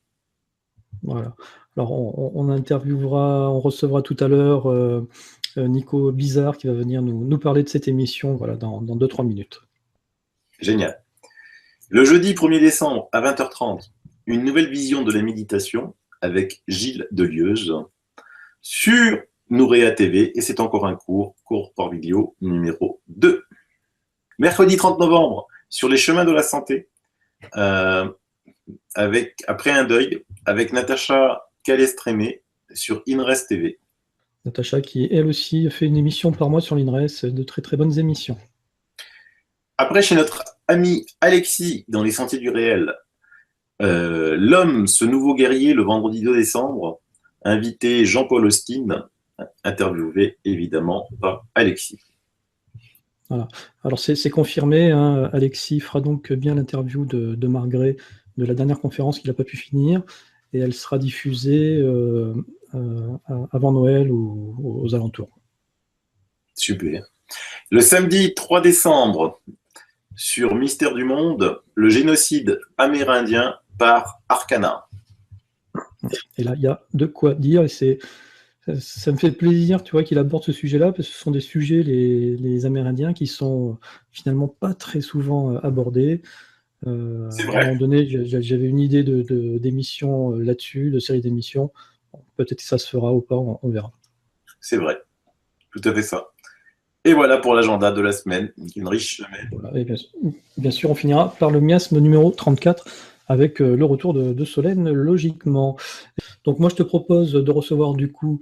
Voilà. Alors, on interviewera, on recevra tout à l'heure Nico Bizarre qui va venir nous parler de cette émission voilà, dans 2-3 minutes. Génial. Le jeudi 1er décembre à 20h30, une nouvelle vision de la méditation avec Gilles Delieuse sur Nouréa TV, et c'est encore un cours par vidéo numéro 2. Mercredi 30 novembre, sur les chemins de la santé, après un deuil, avec Natacha Calestrémé sur INRES TV. Natacha qui, elle aussi, fait une émission par mois sur l'INRES, de très très bonnes émissions. Après, chez notre ami Alexis, dans les Sentiers du Réel, L'homme, ce nouveau guerrier, le vendredi 2 décembre, invité Jean-Paul Austin, interviewé évidemment par Alexis. Voilà. Alors c'est confirmé, hein, Alexis fera donc bien l'interview de Margret de la dernière conférence qu'il n'a pas pu finir, et elle sera diffusée avant Noël ou aux alentours. Super. Le samedi 3 décembre, sur Mystère du Monde, le génocide amérindien par Arcana. Et là, il y a de quoi dire, et ça me fait plaisir, tu vois, qu'il aborde ce sujet-là, parce que ce sont des sujets, les Amérindiens, qui sont finalement pas très souvent abordés. C'est vrai. À un moment donné, j'avais une idée d'émission là-dessus, de série d'émissions. Peut-être que ça se fera ou pas, on verra. C'est vrai. Tout à fait ça. Et voilà pour l'agenda de la semaine, une riche semaine. Voilà. Et bien sûr, on finira par le miasme numéro 34 avec le retour de Solène, logiquement. Donc moi, je te propose de recevoir du coup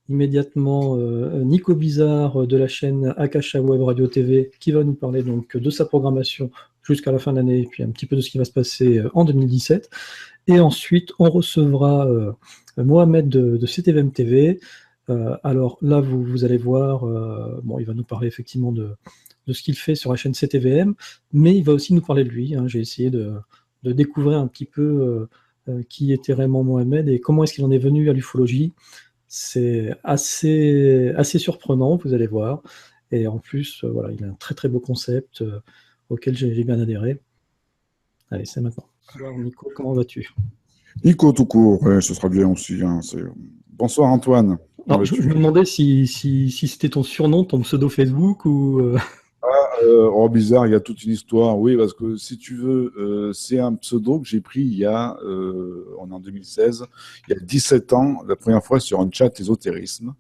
immédiatement Nico Bizarre de la chaîne Akasha Web Radio TV qui va nous parler donc de sa programmation jusqu'à la fin de l'année et puis un petit peu de ce qui va se passer en 2017. Et ensuite, on recevra Mohamed de CTVM TV. Alors là, vous allez voir, il va nous parler effectivement de ce qu'il fait sur la chaîne CTVM, mais il va aussi nous parler de lui. Hein. J'ai essayé de découvrir un petit peu qui était Raymond Mohamed et comment est-ce qu'il en est venu à l'ufologie. C'est assez surprenant, vous allez voir. Et en plus, voilà, il a un très très beau concept auquel j'ai bien adhéré. Allez, c'est maintenant. Alors Nico, comment vas-tu ? Nico tout court, ouais, ce sera bien aussi. Hein, bonsoir Antoine. Alors, je me demandais si c'était ton surnom, ton pseudo Facebook ou... Bizarre, il y a toute une histoire. Oui, parce que si tu veux, c'est un pseudo que j'ai pris on est en 2016, il y a 17 ans, la première fois sur un chat ésotérisme.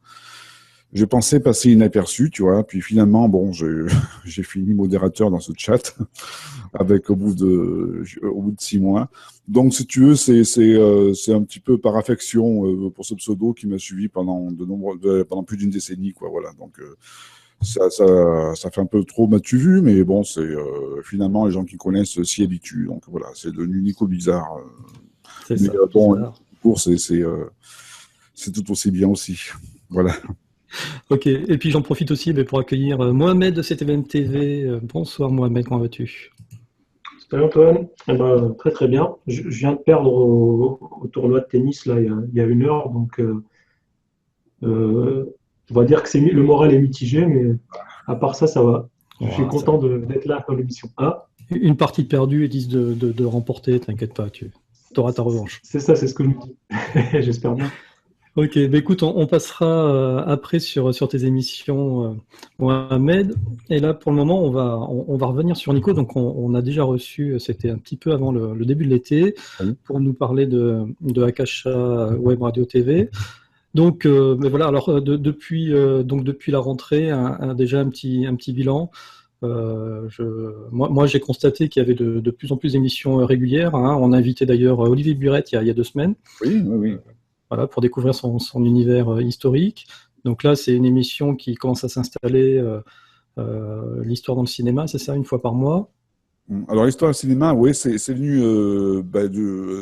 Je pensais passer inaperçu, tu vois, puis finalement, bon, j'ai fini modérateur dans ce chat avec au bout de 6 mois. Donc, si tu veux, c'est un petit peu par affection pour ce pseudo qui m'a suivi pendant pendant plus d'une décennie, quoi. Voilà. Donc, ça fait un peu trop m'as-tu vu, mais bon, finalement les gens qui connaissent s'y habituent. Donc voilà, c'est devenu Nico Bizarre. C'est Mais ça. bon, Bizarre. pour c'est tout aussi bien aussi. Voilà. Ok, et puis j'en profite aussi pour accueillir Mohamed de CTVM TV. Bonsoir Mohamed, comment vas-tu? Salut Antoine. Eh ben, très très bien. Je viens de perdre au tournoi de tennis là, il y a 1 heure, donc on va dire que le moral est mitigé, mais à part ça, ça va. Je suis content d'être là dans l'émission. Ah, Une partie perdue et 10 de remporter, t'inquiète pas, tu auras ta revanche. c'est ça, c'est ce que je me dis. J'espère bien. Ok, écoute, on passera après sur tes émissions, Mohamed. Et là, pour le moment, on va revenir sur Nico. Donc, on a déjà reçu, c'était un petit peu avant le début de l'été, Oui. pour nous parler de Akasha Web Radio TV. Donc, mais voilà. Alors, depuis la rentrée, déjà un petit bilan. Moi, j'ai constaté qu'il y avait de plus en plus d'émissions régulières. Hein. On a invité d'ailleurs Olivier Burette il y a 2 semaines. Oui, oui, oui. Voilà, pour découvrir son univers historique. Donc là, c'est une émission qui commence à s'installer, l'histoire dans le cinéma, c'est ça, 1 fois par mois. Alors, l'histoire du cinéma, oui, c'est venu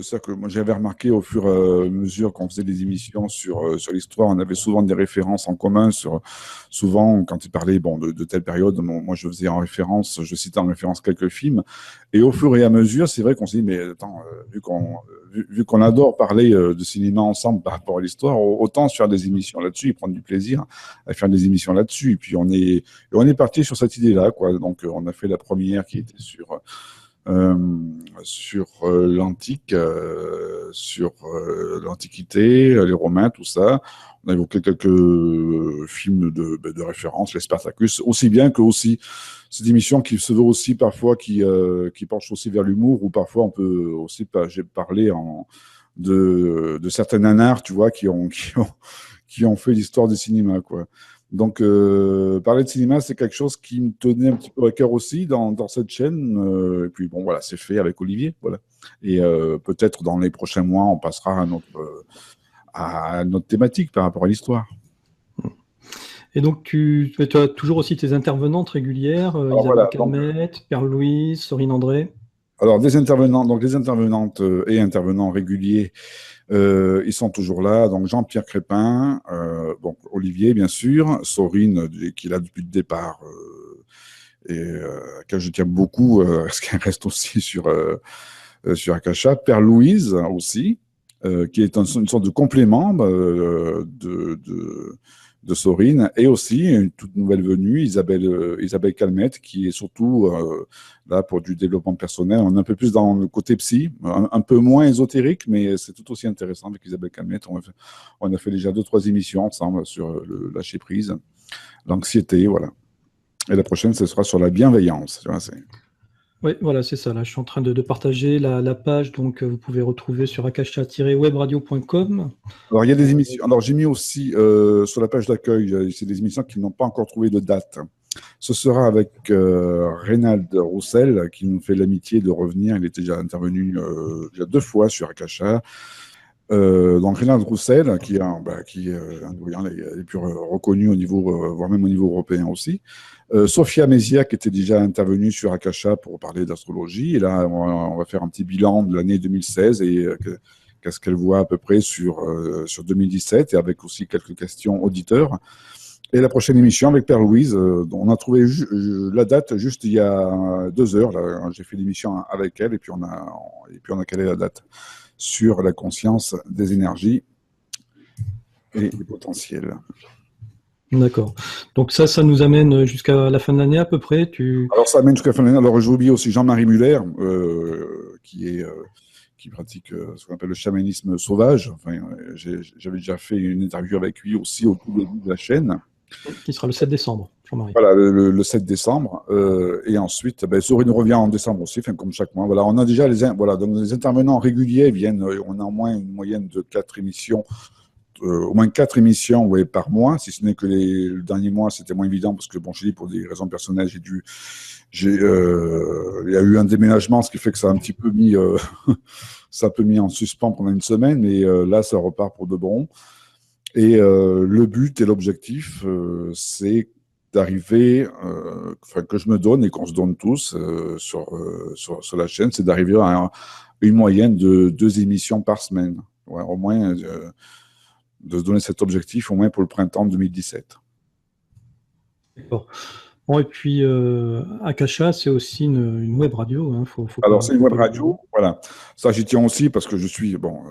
ça que moi j'avais remarqué au fur et à mesure qu'on faisait des émissions sur l'histoire. On avait souvent des références en commun souvent quand il parlait de telle période. Moi, je citais en référence quelques films. Et au fur et à mesure, c'est vrai qu'on s'est dit, mais attends, vu qu'on adore parler de cinéma ensemble par rapport à l'histoire, autant se faire des émissions là-dessus et prendre du plaisir à faire des émissions là-dessus. Et puis, on est parti sur cette idée-là, quoi. Donc, on a fait la première qui était sur l'antique, sur l'Antiquité, les Romains, tout ça. On a évoqué quelques films de référence, les Spartacus, aussi bien que aussi cette émission qui se veut aussi parfois qui penche aussi vers l'humour, ou parfois on peut aussi parler de certains nanars, tu vois, qui ont fait l'histoire du cinéma, quoi. Donc, parler de cinéma, c'est quelque chose qui me tenait un petit peu à cœur aussi dans cette chaîne. Et puis, bon, voilà, c'est fait avec Olivier. Voilà. Et peut-être dans les prochains mois, on passera à notre thématique par rapport à l'histoire. Et donc, tu as toujours aussi tes intervenantes régulières, Isabelle voilà, Calmette, Perle-Louise, Sorine André. Alors, des intervenantes et intervenants réguliers, ils sont toujours là. Donc, Jean-Pierre Crépin, donc Olivier, bien sûr, Sorine, qui est là depuis le départ, et à laquelle je tiens beaucoup, parce qu'elle reste aussi sur Akasha. Perle-Louise aussi, qui est une sorte de complément de Sorine, et aussi une toute nouvelle venue, Isabelle Calmette, qui est surtout là pour du développement personnel. On est un peu plus dans le côté psy, un peu moins ésotérique, mais c'est tout aussi intéressant avec Isabelle Calmette. On a fait déjà 2-3 émissions ensemble sur le lâcher prise, l'anxiété, voilà. Et la prochaine, ce sera sur la bienveillance. Tu vois, Oui, voilà, c'est ça. Là, je suis en train de partager la page, donc vous pouvez retrouver sur akasha-webradio.com. Alors, il y a des émissions. Alors, j'ai mis aussi sur la page d'accueil, c'est des émissions qui n'ont pas encore trouvé de date. Ce sera avec Reynald Roussel, qui nous fait l'amitié de revenir. Il était déjà intervenu déjà 2 fois sur Akasha. Donc, Reynald Roussel, qui est un des plus reconnus au niveau, voire même au niveau européen aussi. Sophia Mézia, qui était déjà intervenue sur Akasha pour parler d'astrologie. Et là, on va faire un petit bilan de l'année 2016 et qu'est-ce qu'elle voit à peu près sur 2017, et avec aussi quelques questions auditeurs. Et la prochaine émission avec Père-Louise, dont on a trouvé la date juste il y a 2 heures. Là, j'ai fait l'émission avec elle, et puis on a calé la date sur la conscience des énergies et les potentiels. D'accord. Donc ça nous amène jusqu'à la fin de l'année à peu près. Alors ça amène jusqu'à la fin de l'année. Alors j'ai oublié aussi Jean-Marie Muller, qui pratique ce qu'on appelle le chamanisme sauvage. Enfin, j'avais déjà fait une interview avec lui aussi au tout début de la chaîne. Qui sera le 7 décembre, Jean-Marie. Voilà, le 7 décembre. Et ensuite, Sorine revient en décembre aussi, comme chaque mois. Voilà, on a déjà donc les intervenants réguliers viennent. On a au moins une moyenne de 4 émissions au moins 4 émissions par mois, si ce n'est que le dernier mois, c'était moins évident parce que, bon, je dis, pour des raisons personnelles, il y a eu un déménagement, ce qui fait que ça a un petit peu mis, ça a un peu mis en suspens pendant une semaine, mais là, ça repart pour de bon. Et le but et l'objectif, c'est d'arriver, que je me donne et qu'on se donne tous sur la chaîne, c'est d'arriver à une moyenne de 2 émissions par semaine. Ouais, au moins, de se donner cet objectif, au moins pour le printemps 2017. D'accord. Bon, et puis, Akasha, c'est aussi une web radio. Hein, Alors, c'est une web radio, voilà. Ça, j'y tiens aussi parce que je suis, bon,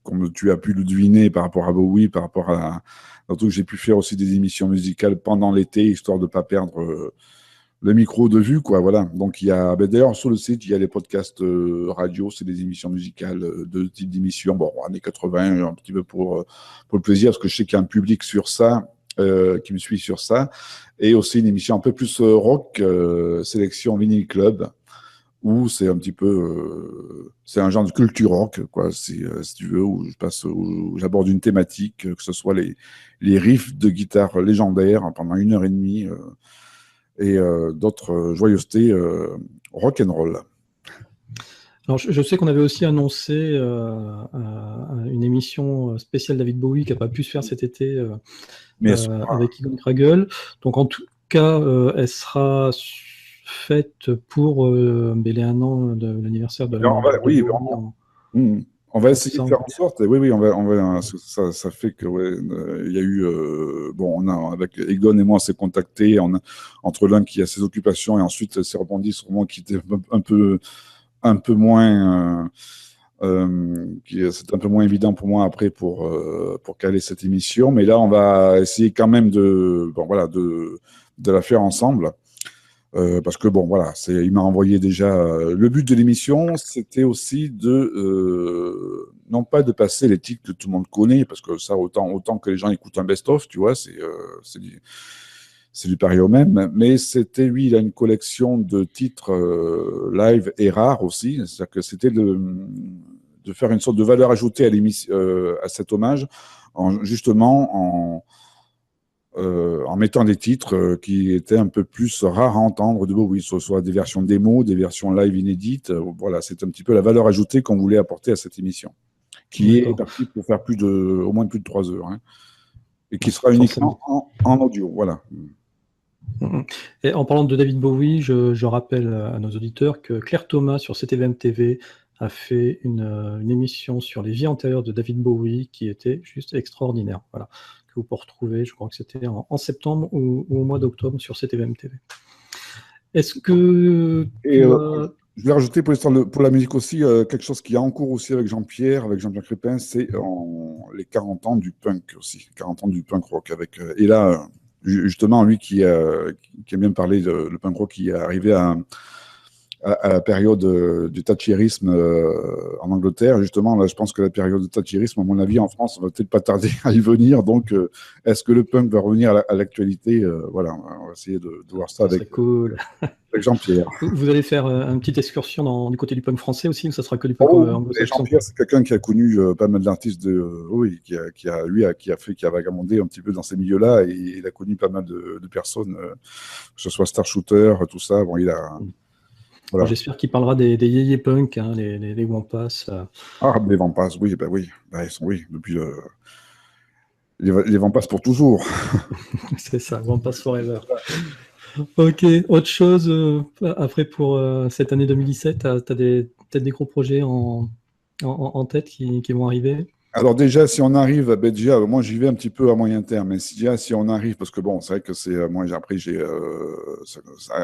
comme tu as pu le deviner par rapport à Bowie, par rapport à. Surtout que j'ai pu faire aussi des émissions musicales pendant l'été, histoire de ne pas perdre le micro de vue, quoi. Voilà. Donc, il y a. D'ailleurs, sur le site, il y a les podcasts radio, c'est des émissions musicales, deux types d'émissions. Bon, années 80, un petit peu pour le plaisir, parce que je sais qu'il y a un public sur ça. Qui me suit sur ça, et aussi une émission un peu plus rock, sélection Vinyl Club, où c'est un petit peu, c'est un genre de culture rock, quoi, si tu veux, où j'aborde une thématique, que ce soit les riffs de guitare légendaires pendant 1h30, et d'autres joyeusetés rock and roll. Alors, je sais qu'on avait aussi annoncé une émission spéciale David Bowie qui n'a pas pu se faire cet été avec Egon Kragel. Donc, en tout cas, elle sera faite pour les 1 an de l'anniversaire de la oui, on va essayer de faire en sorte. Oui, on va ça fait que il y a eu on a avec Egon et moi, on s'est contactés entre l'un qui a ses occupations et ensuite s'est rebondi sur moi qui était un peu moins c'est un peu moins évident pour moi après pour caler cette émission, mais là on va essayer quand même de la faire ensemble, parce que il m'a envoyé déjà le but de l'émission, c'était aussi de non pas de passer les titres que tout le monde connaît, parce que ça autant que les gens écoutent un best-of, tu vois, c'est du pareil au même, mais c'était, lui, il a une collection de titres live et rares aussi, c'est-à-dire que c'était de faire une sorte de valeur ajoutée à cet hommage, justement en mettant des titres qui étaient un peu plus rares à entendre de Bowie, soit des versions démo, des versions live inédites. Voilà, c'est un petit peu la valeur ajoutée qu'on voulait apporter à cette émission, qui est partie pour faire au moins plus de 3 heures, hein, et qui sera uniquement en audio. Voilà. Et en parlant de David Bowie, je rappelle à nos auditeurs que Claire Thomas sur CTVM TV a fait une émission sur les vies antérieures de David Bowie qui était juste extraordinaire. Voilà, que vous pouvez retrouver, je crois que c'était en septembre ou au mois d'octobre sur CTVM TV. Est-ce que je vais rajouter pour la musique aussi quelque chose qui est en cours aussi avec Jean-Pierre Crépin, c'est les 40 ans du punk aussi, 40 ans du punk rock et là. Justement, lui qui aime bien parler le punk rock, qui est arrivé à la période du thatcherisme en Angleterre. Justement, là, je pense que la période du thatcherisme, à mon avis, en France, on va peut-être pas tarder à y venir. Donc, est-ce que le punk va revenir à l'actualité? Voilà, on va essayer de voir ça avec Jean-Pierre. Vous allez faire une petite excursion du côté du punk français aussi, ou ça sera que du punk anglo-saxon? Jean-Pierre, c'est quelqu'un qui a connu pas mal d'artistes qui a vagabondé un petit peu dans ces milieux-là, et il a connu pas mal de personnes, que ce soit Star Shooter, tout ça. Bon, il a. Voilà. J'espère qu'il parlera des yéyé punk, hein, les Wampas. Les Wampas, oui, ils sont, depuis les Wampas pour toujours. C'est ça, Wampas forever. Ok, autre chose après pour cette année 2017, t'as peut-être des gros projets en tête qui vont arriver? Alors déjà, si on arrive, moi j'y vais un petit peu à moyen terme, mais si on arrive, parce que bon, c'est vrai que c'est moi après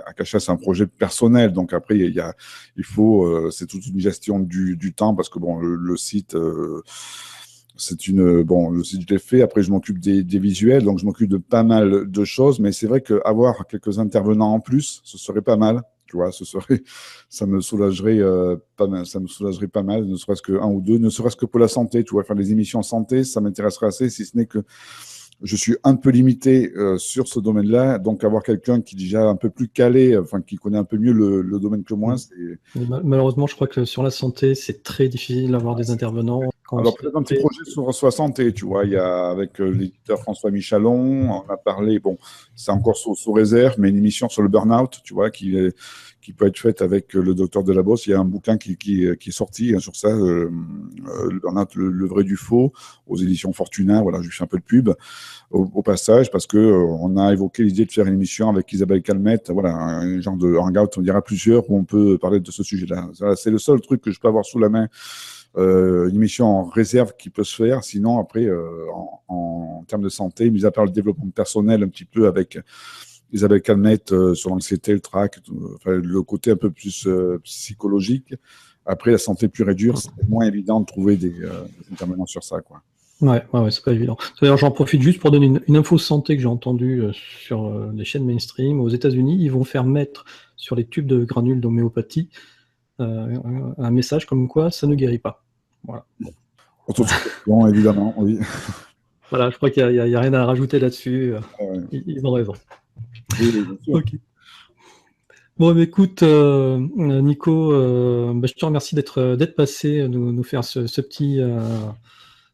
Akasha, c'est un projet personnel, donc après il faut c'est toute une gestion du temps, parce que bon, le site le site je l'ai fait, après je m'occupe des visuels, donc je m'occupe de pas mal de choses, mais c'est vrai qu'avoir quelques intervenants en plus, ce serait pas mal. Tu vois, ça me soulagerait pas mal, ne serait-ce que 1 ou 2, ne serait-ce que pour la santé. Tu vois, faire des émissions santé, ça m'intéresserait assez, si ce n'est que je suis un peu limité sur ce domaine-là, donc avoir quelqu'un qui est déjà un peu plus calé, enfin qui connaît un peu mieux le domaine que moi, c'est... Malheureusement, je crois que sur la santé, c'est très difficile d'avoir des intervenants. Alors, peut-être un petit projet sur la santé, tu vois, il y a avec l'éditeur François Michalon, on a parlé, bon, c'est encore sous réserve, mais une émission sur le burn-out, tu vois, qui peut être faite avec le docteur Delabosse. Il y a un bouquin qui est sorti sur ça, le burn-out, le vrai du faux, aux éditions Fortuna. Voilà, je fais un peu de pub au passage, parce que on a évoqué l'idée de faire une émission avec Isabelle Calmette, voilà, un genre de hangout, on dira plusieurs, où on peut parler de ce sujet-là. Voilà, c'est le seul truc que je peux avoir sous la main. Une émission en réserve qui peut se faire. Sinon, après, en termes de santé, mis à part le développement personnel un petit peu avec Isabelle Calmette sur l'anxiété, le trac, le côté un peu plus psychologique. Après, la santé pure et dure, c'est moins évident de trouver des intervenants sur ça, quoi. Ouais, c'est pas évident. D'ailleurs, j'en profite juste pour donner une info santé que j'ai entendue sur les chaînes mainstream. Aux États-Unis, ils vont faire mettre sur les tubes de granules d'homéopathie un message comme quoi ça ne guérit pas. Voilà. Bon, évidemment, oui. Voilà, je crois qu'il n'y a rien à rajouter là-dessus. Ouais. Ils ont raison. Oui, bien sûr. Ok. Bon, mais écoute, Nico, je te remercie d'être passé, nous faire ce petit.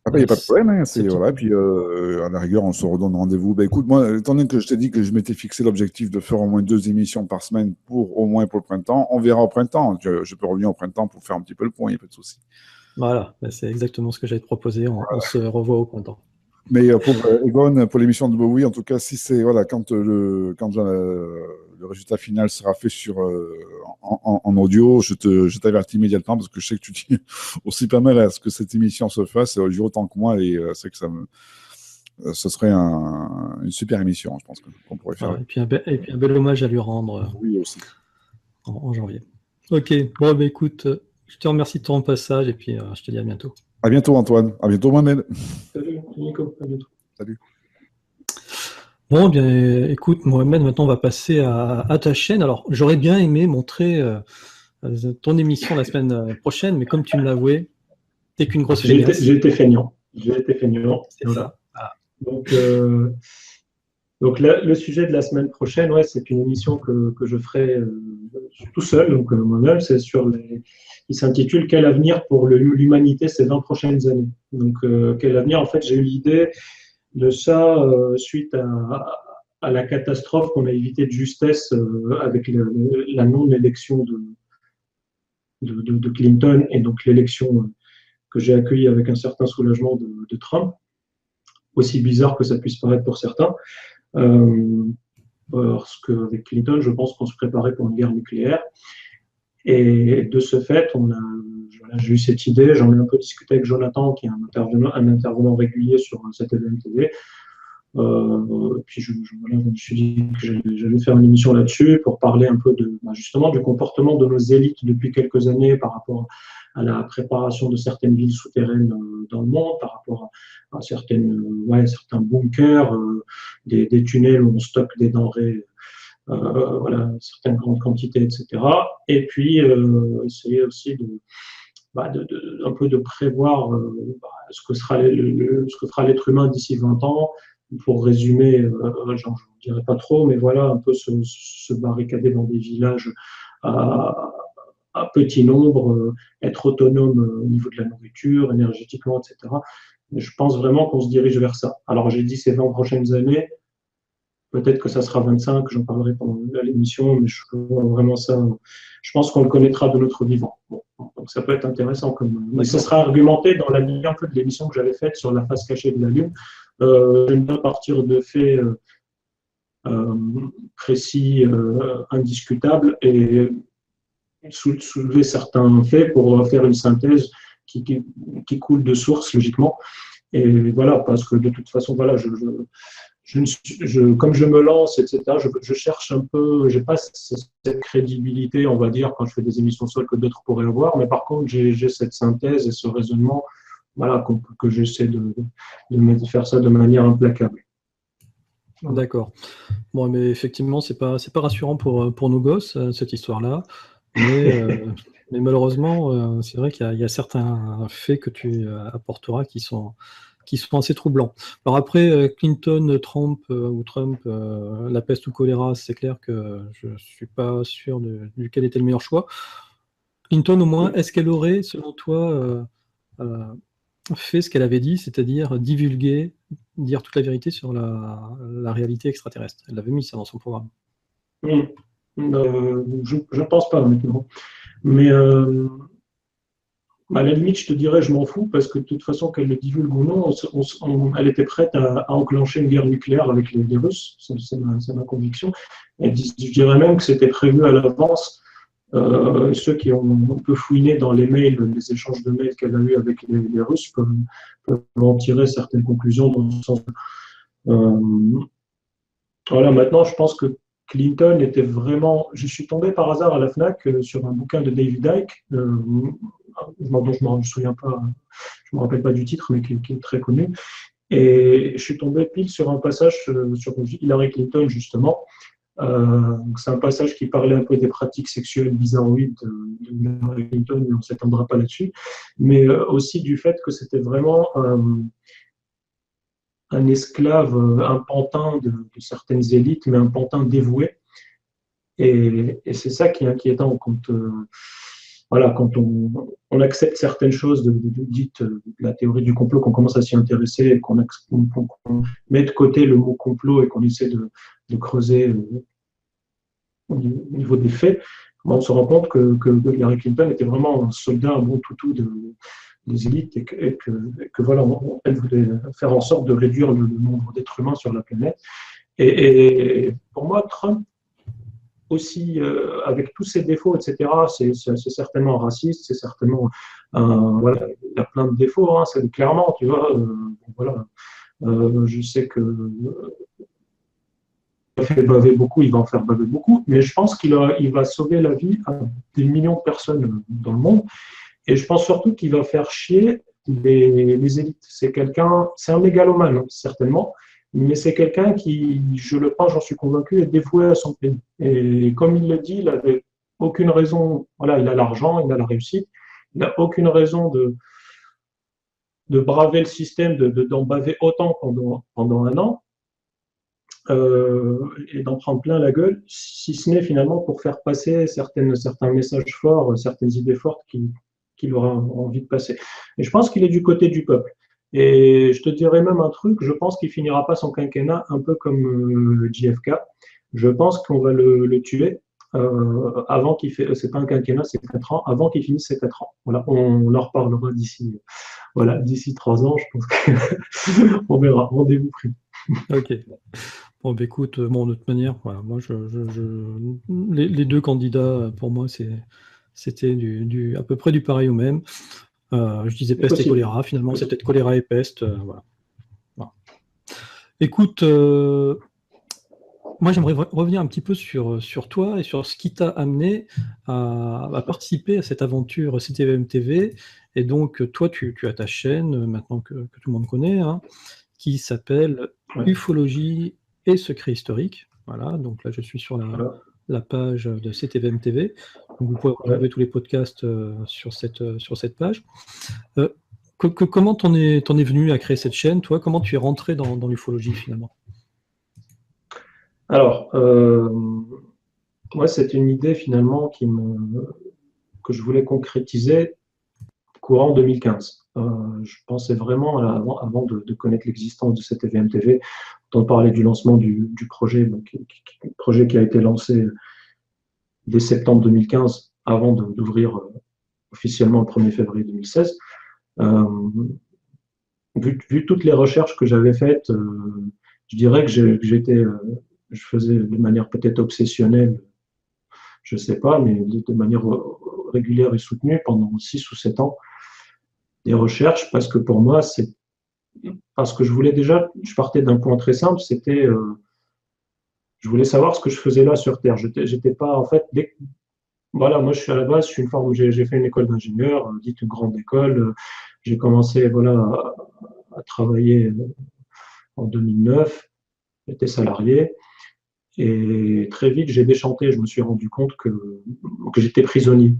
Après, il n'y a pas de problème, hein, voilà, puis à la rigueur, on se redonne rendez-vous. Ben, écoute, moi, étant donné que je t'ai dit que je m'étais fixé l'objectif de faire au moins 2 émissions par semaine au moins pour le printemps, on verra au printemps. Je peux revenir au printemps pour faire un petit peu le point, il n'y a pas de souci. Voilà, c'est exactement ce que j'allais te proposer. On se revoit au printemps. Mais pour Egon, pour l'émission de Bowie, en tout cas, si c'est voilà, quand le résultat final sera fait en audio, je t'avertis immédiatement parce que je sais que tu tiens aussi pas mal à ce que cette émission se fasse, autant que moi, et c'est que ce serait une super émission, je pense qu'on pourrait faire. Et puis un bel hommage à lui rendre oui, aussi. En janvier. Ok, bon, écoute, je te remercie de ton passage et puis je te dis à bientôt. À bientôt, Antoine. À bientôt, Mohamed. Salut, Nico. À bientôt. Salut. Bon, bien, écoute, Mohamed, maintenant on va passer à ta chaîne. Alors, j'aurais bien aimé montrer ton émission la semaine prochaine, mais comme tu me l'as avoué, t'es qu'une grosse feignasse. J'ai été feignant. C'est ça. Ah. Donc le sujet de la semaine prochaine, ouais, c'est une émission que je ferai tout seul, donc moi-même, c'est il s'intitule « Quel avenir pour l'humanité ces 20 prochaines années ?» Donc, quel avenir? En fait, j'ai eu l'idée de ça suite à la catastrophe qu'on a évité de justesse avec la non-élection de Clinton et donc l'élection que j'ai accueillie avec un certain soulagement de Trump, aussi bizarre que ça puisse paraître pour certains. Parce qu'avec Clinton, je pense qu'on se préparait pour une guerre nucléaire. Et de ce fait, j'ai eu cette idée, j'en ai un peu discuté avec Jonathan, qui est un intervenant régulier sur cette TVM TV. Puis je me suis dit que j'allais faire une émission là-dessus pour parler un peu justement du comportement de nos élites depuis quelques années par rapport à la préparation de certaines villes souterraines dans le monde, par rapport à certains bunkers, des tunnels où on stocke des denrées, certaines grandes quantités, etc. Et puis essayer aussi un peu de prévoir ce que fera l'être humain d'ici 20 ans. Pour résumer, je ne dirais pas trop, mais voilà, un peu se barricader dans des villages à petit nombre, être autonome au niveau de la nourriture, énergétiquement, etc. Mais je pense vraiment qu'on se dirige vers ça. Alors, j'ai dit ces 20 prochaines années, peut-être que ça sera 25, j'en parlerai pendant l'émission, mais je vois vraiment ça. Je pense qu'on le connaîtra de notre vivant. Bon, donc, ça peut être intéressant. Mais ça sera argumenté dans la ligne un peu de l'émission que j'avais faite sur la face cachée de la Lune. J'aime bien partir de faits précis, indiscutables, et soulever certains faits pour faire une synthèse qui coule de source, logiquement. Et voilà, parce que de toute façon, voilà, comme je me lance, etc., je cherche un peu, je n'ai pas cette crédibilité, on va dire, quand je fais des émissions seules que d'autres pourraient avoir, mais par contre, j'ai cette synthèse et ce raisonnement, voilà, que j'essaie de faire ça de manière implacable. D'accord. Bon, mais effectivement, c'est pas rassurant pour nos gosses, cette histoire-là. Mais malheureusement, c'est vrai qu'il y a certains faits que tu apporteras qui sont qui sont assez troublants. Alors après, Clinton, Trump, la peste ou choléra, c'est clair que je ne suis pas sûr duquel était le meilleur choix. Clinton, au moins, est-ce qu'elle aurait, selon toi, fait ce qu'elle avait dit, c'est-à-dire divulguer, dire toute la vérité sur la réalité extraterrestre? Elle avait mis ça dans son programme. Je ne pense pas maintenant. Mais à la limite, je te dirais, je m'en fous, parce que de toute façon, qu'elle le divulgue ou non, elle était prête à enclencher une guerre nucléaire avec les Russes, c'est ma conviction. Et je dirais même que c'était prévu à l'avance. Ceux qui ont un peu fouiné dans les mails, les échanges de mails qu'elle a eus avec les Russes peuvent en tirer certaines conclusions dans ce sens. Voilà, maintenant, je pense que Clinton était vraiment. Je suis tombé par hasard à la Fnac sur un bouquin de David Icke, dont je ne me souviens pas, je me rappelle pas du titre, mais qui est très connu. Et je suis tombé pile sur un passage sur Hillary Clinton, justement. C'est un passage qui parlait un peu des pratiques sexuelles bizarroïdes de Hillary Clinton, mais on ne s'étendra pas là-dessus. Mais aussi du fait que c'était vraiment un esclave, un pantin de certaines élites, mais un pantin dévoué. Et c'est ça qui est inquiétant quand, quand on accepte certaines choses dites de la théorie du complot, qu'on commence à s'y intéresser, et qu'on met de côté le mot complot et qu'on essaie de creuser au niveau des faits. On se rend compte que Hillary Clinton était vraiment un soldat, un bon toutou des élites, et que voilà, elle voulait faire en sorte de réduire le nombre d'êtres humains sur la planète. Et pour moi, Trump aussi, avec tous ses défauts, etc., c'est certainement raciste, c'est certainement, voilà, il a plein de défauts, hein, c'est clairement, tu vois, voilà, je sais que il fait baver beaucoup, il va en faire baver beaucoup, mais je pense qu'il va sauver la vie à des millions de personnes dans le monde. Et je pense surtout qu'il va faire chier les élites. C'est un mégalomane, hein, certainement, mais c'est quelqu'un qui, je le pense, j'en suis convaincu, est dévoué à son pays. Et comme il le dit, il n'avait aucune raison, voilà, il a l'argent, il a la réussite, il n'a aucune raison de braver le système, d'en baver autant pendant un an, et d'en prendre plein la gueule, si ce n'est finalement pour faire passer certains messages forts, certaines idées fortes qu'il aura envie de passer. Et je pense qu'il est du côté du peuple. Et je te dirais même un truc, je pense qu'il finira pas son quinquennat un peu comme JFK. Je pense qu'on va le tuer avant qu'il fait, c'est pas un quinquennat, c'est 4 ans, avant qu'il finisse ses 4 ans. Voilà, on en reparlera d'ici 3 ans, je pense qu'on verra, rendez-vous pris. Ok. Bon, bah, écoute, de toute manière, voilà, moi, les deux candidats, pour moi, c'était à peu près du pareil au même. Je disais peste et choléra, finalement, c'est peut-être choléra et peste. Voilà. Écoute, moi, j'aimerais revenir un petit peu sur toi et sur ce qui t'a amené à participer à cette aventure CTVM TV. Et donc, toi, tu as ta chaîne, maintenant que tout le monde connaît, hein, qui s'appelle Ufologie et Secrets Historiques. Voilà, donc là, je suis sur la page de CTVM TV. Donc, vous pouvez retrouver tous les podcasts sur cette page. Comment t'en es venu à créer cette chaîne, toi? Comment tu es rentré dans l'ufologie, finalement? Alors, moi, c'est une idée, finalement, que je voulais concrétiser courant 2015. Je pensais vraiment, avant de connaître l'existence de cette CTVM TV, on parlait du lancement du projet, projet qui a été lancé dès septembre 2015, avant d'ouvrir officiellement le 1er février 2016. Vu toutes les recherches que j'avais faites, je dirais que je faisais de manière peut-être obsessionnelle, je ne sais pas, mais de manière régulière et soutenue pendant 6 ou 7 ans, des recherches, parce que pour moi, parce que je partais d'un point très simple, c'était, je voulais savoir ce que je faisais là sur Terre. J'étais pas, en fait, voilà, moi je suis à la base, j'ai fait une école d'ingénieur, dite une grande école. J'ai commencé, voilà, à travailler en 2009, j'étais salarié. Et très vite, j'ai déchanté. Je me suis rendu compte que j'étais prisonnier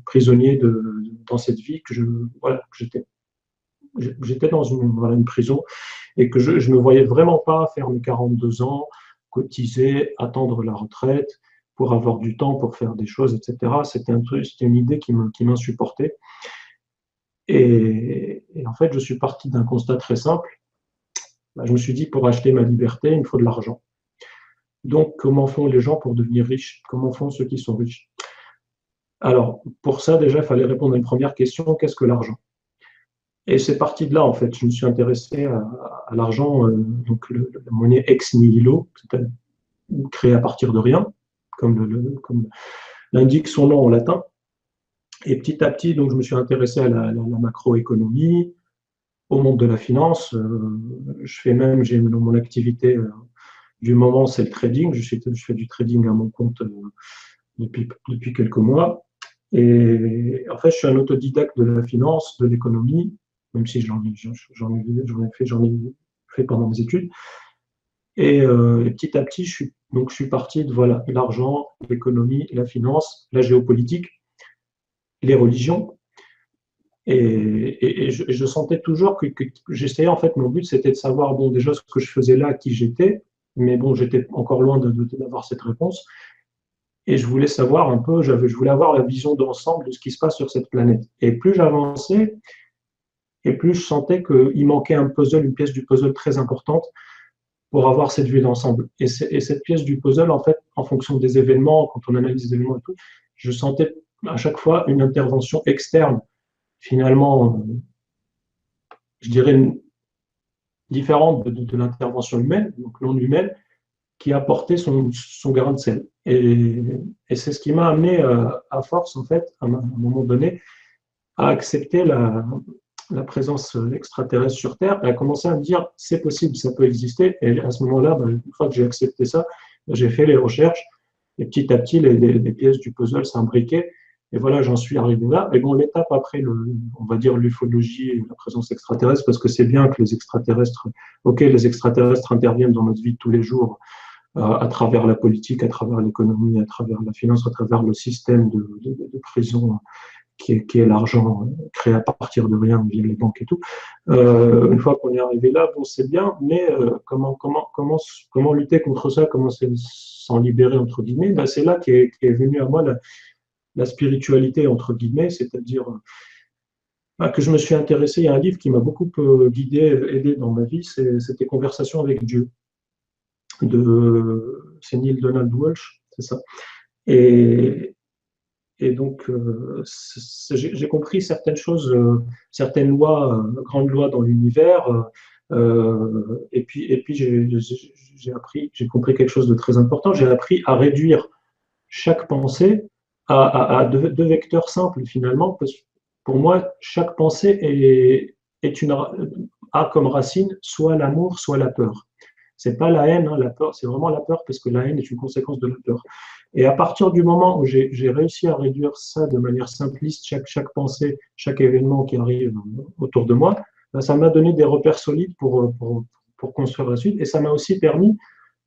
dans cette vie, que j'étais j'étais dans une prison et que je ne me voyais vraiment pas faire mes 42 ans, cotiser, attendre la retraite pour avoir du temps pour faire des choses, etc. C'était une idée qui m'insupportait. Et en fait, je suis parti d'un constat très simple. Je me suis dit, pour acheter ma liberté, il me faut de l'argent. Donc, comment font les gens pour devenir riches? Comment font ceux qui sont riches? Alors, pour ça, déjà, il fallait répondre à une première question, qu'est-ce que l'argent? Et c'est parti de là, en fait. Je me suis intéressé à l'argent, donc la monnaie ex nihilo, c'est-à-dire créée à partir de rien, comme l'indique son nom en latin. Et petit à petit, donc, je me suis intéressé à la macroéconomie, au monde de la finance. J'ai mon activité du moment, c'est le trading. Je fais du trading à mon compte depuis quelques mois. Et en fait, je suis un autodidacte de la finance, de l'économie, même si j'en ai fait pendant mes études. Et petit à petit, je suis parti de voilà, l'argent, l'économie, la finance, la géopolitique, les religions. Et je sentais toujours que j'essayais, en fait, mon but, c'était de savoir, bon, déjà, ce que je faisais là, qui j'étais, mais bon, j'étais encore loin d'avoir cette réponse. Et je voulais savoir un peu, je voulais avoir la vision d'ensemble de ce qui se passe sur cette planète. Et plus j'avançais, et plus je sentais qu'il manquait un puzzle, une pièce du puzzle très importante pour avoir cette vue d'ensemble. Et cette pièce du puzzle, en fait, en fonction des événements, quand on analyse les événements et tout, je sentais à chaque fois une intervention externe, finalement, je dirais, différente de l'intervention humaine, donc non humaine, qui a apporté son grain de sel. Et c'est ce qui m'a amené à force, en fait, à un moment donné, à accepter la présence extraterrestre sur Terre et à commencer à me dire c'est possible, ça peut exister. Et à ce moment-là, une fois que j'ai accepté ça, j'ai fait les recherches et petit à petit, les pièces du puzzle s'imbriquaient. Et voilà, j'en suis arrivé là. Et bon, l'étape après, on va dire l'ufologie et la présence extraterrestre, parce que c'est bien que les extraterrestres interviennent dans notre vie de tous les jours, à travers la politique, à travers l'économie, à travers la finance, à travers le système de prison qui est l'argent créé à partir de rien via les banques et tout. Une fois qu'on est arrivé là, bon, c'est bien, mais comment lutter contre ça, comment s'en libérer, entre guillemets, ben, c'est là qu'est venue à moi la spiritualité, entre guillemets, c'est-à-dire que je me suis intéressé. Il y a un livre qui m'a beaucoup aidé dans ma vie, c'était Conversation avec Dieu, c'est Neil Donald Walsh, c'est ça. Et donc, j'ai compris certaines choses, certaines lois, grandes lois dans l'univers. Et puis j'ai compris quelque chose de très important. J'ai appris à réduire chaque pensée à deux vecteurs simples, finalement. Parce que pour moi, chaque pensée a comme racine soit l'amour, soit la peur. C'est pas la haine, hein, la peur, c'est vraiment la peur, parce que la haine est une conséquence de la peur. Et à partir du moment où j'ai réussi à réduire ça de manière simpliste, chaque pensée, chaque événement qui arrive autour de moi, ben, ça m'a donné des repères solides pour construire la suite. Et ça m'a aussi permis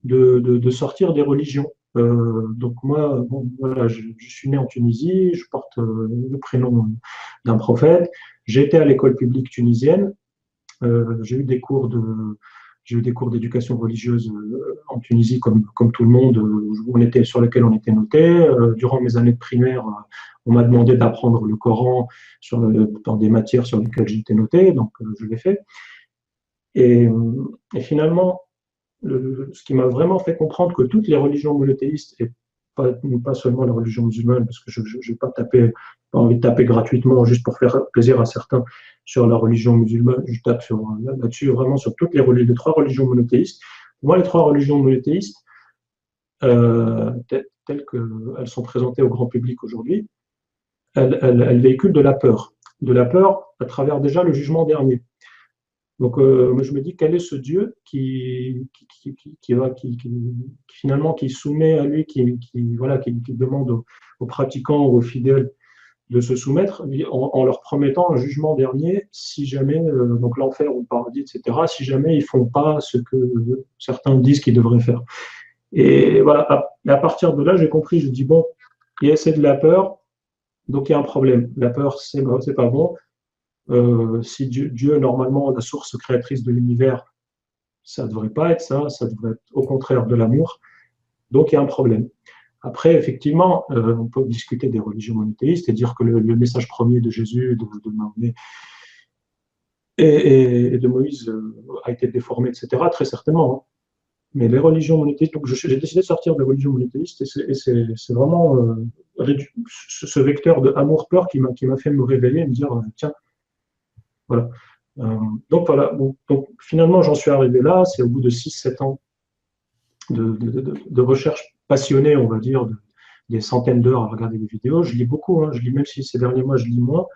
de sortir des religions. Donc moi, bon, voilà, je suis né en Tunisie, je porte le prénom d'un prophète. J'ai été à l'école publique tunisienne. J'ai eu des cours d'éducation religieuse en Tunisie, comme tout le monde, sur lesquels on était noté. Durant mes années de primaire, on m'a demandé d'apprendre le Coran dans des matières sur lesquelles j'étais noté, donc je l'ai fait. Et finalement, ce qui m'a vraiment fait comprendre que toutes les religions monothéistes, et pas seulement la religion musulmane, parce que je n'ai pas envie de taper gratuitement juste pour faire plaisir à certains sur la religion musulmane, je tape là-dessus vraiment sur toutes les trois religions monothéistes. Pour moi, les trois religions monothéistes, telles qu'elles sont présentées au grand public aujourd'hui, elles véhiculent de la peur à travers déjà le jugement dernier. Donc, je me dis, quel est ce Dieu qui finalement qui soumet à lui, qui demande aux pratiquants ou aux fidèles de se soumettre en leur promettant un jugement dernier si jamais, donc l'enfer ou le paradis, etc., si jamais ils ne font pas ce que certains disent qu'ils devraient faire. Et voilà, à partir de là, j'ai compris, je dis, bon, c'est de la peur, donc il y a un problème. La peur, c'est pas bon. Si Dieu, normalement, la source créatrice de l'univers, ça ne devrait pas être ça, ça devrait être au contraire de l'amour. Donc, il y a un problème. Après, effectivement, on peut discuter des religions monothéistes et dire que le message premier de Jésus, de Mahomet et de Moïse a été déformé, etc. Très certainement. Hein. Mais les religions monothéistes, donc j'ai décidé de sortir des religions monothéistes et c'est vraiment ce vecteur de amour-peur qui m'a fait me réveiller et me dire, tiens, voilà. Donc voilà, donc finalement j'en suis arrivé là, c'est au bout de 6-7 ans de recherche passionnée, on va dire, des centaines d'heures à regarder des vidéos. Je lis beaucoup, hein, je lis même si ces derniers mois je lis moins,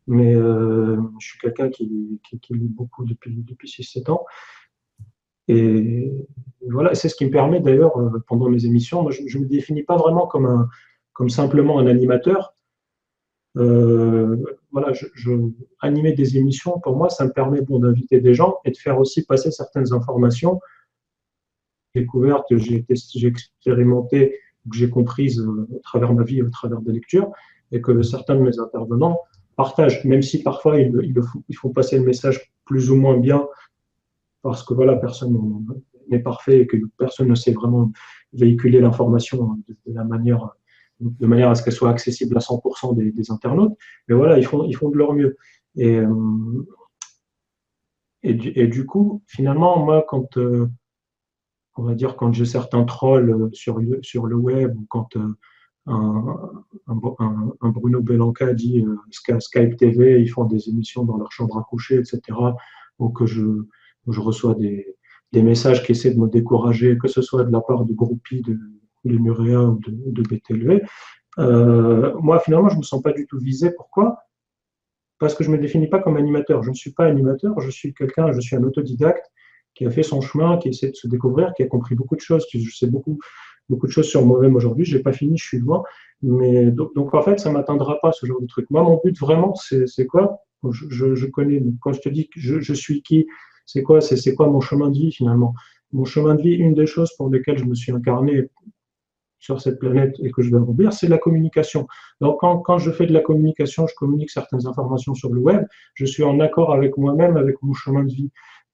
mais je suis quelqu'un qui lit beaucoup depuis 6-7 ans. Et voilà, c'est ce qui me permet d'ailleurs, pendant mes émissions, moi, je ne me définis pas vraiment comme simplement un animateur. Voilà, animer des émissions, pour moi, ça me permet d'inviter des gens et de faire aussi passer certaines informations découvertes que j'ai expérimentées, que j'ai comprises à travers ma vie, à travers des lectures, et que certains de mes intervenants partagent, même si parfois il faut passer le message plus ou moins bien, parce que voilà, personne n'est parfait et que personne ne sait vraiment véhiculer l'information de manière à ce qu'elle soit accessible à 100% des internautes. Mais voilà, ils font de leur mieux. Et du coup, finalement, moi, on va dire, quand j'ai certains trolls sur le web, ou quand un Bruno Bellanca dit Skype TV, ils font des émissions dans leur chambre à coucher, etc., ou que je reçois des messages qui essaient de me décourager, que ce soit de la part de groupies de Nurea ou de BTLV, moi, finalement, je ne me sens pas du tout visé. Pourquoi ? Parce que je ne me définis pas comme animateur. Je ne suis pas animateur, je suis un autodidacte qui a fait son chemin, qui essaie de se découvrir, qui a compris beaucoup de choses, je sais beaucoup de choses sur moi-même aujourd'hui. Je n'ai pas fini, je suis loin. Mais donc, en fait, ça ne m'atteindra pas, ce genre de truc. Moi, mon but, vraiment, c'est quoi ? Je connais, quand je te dis que je suis qui, c'est quoi mon chemin de vie, finalement ? Mon chemin de vie, une des choses pour lesquelles je me suis incarné sur cette planète et que je dois remplir, c'est la communication. Donc, quand je fais de la communication, je communique certaines informations sur le web, je suis en accord avec moi-même, avec mon chemin de vie.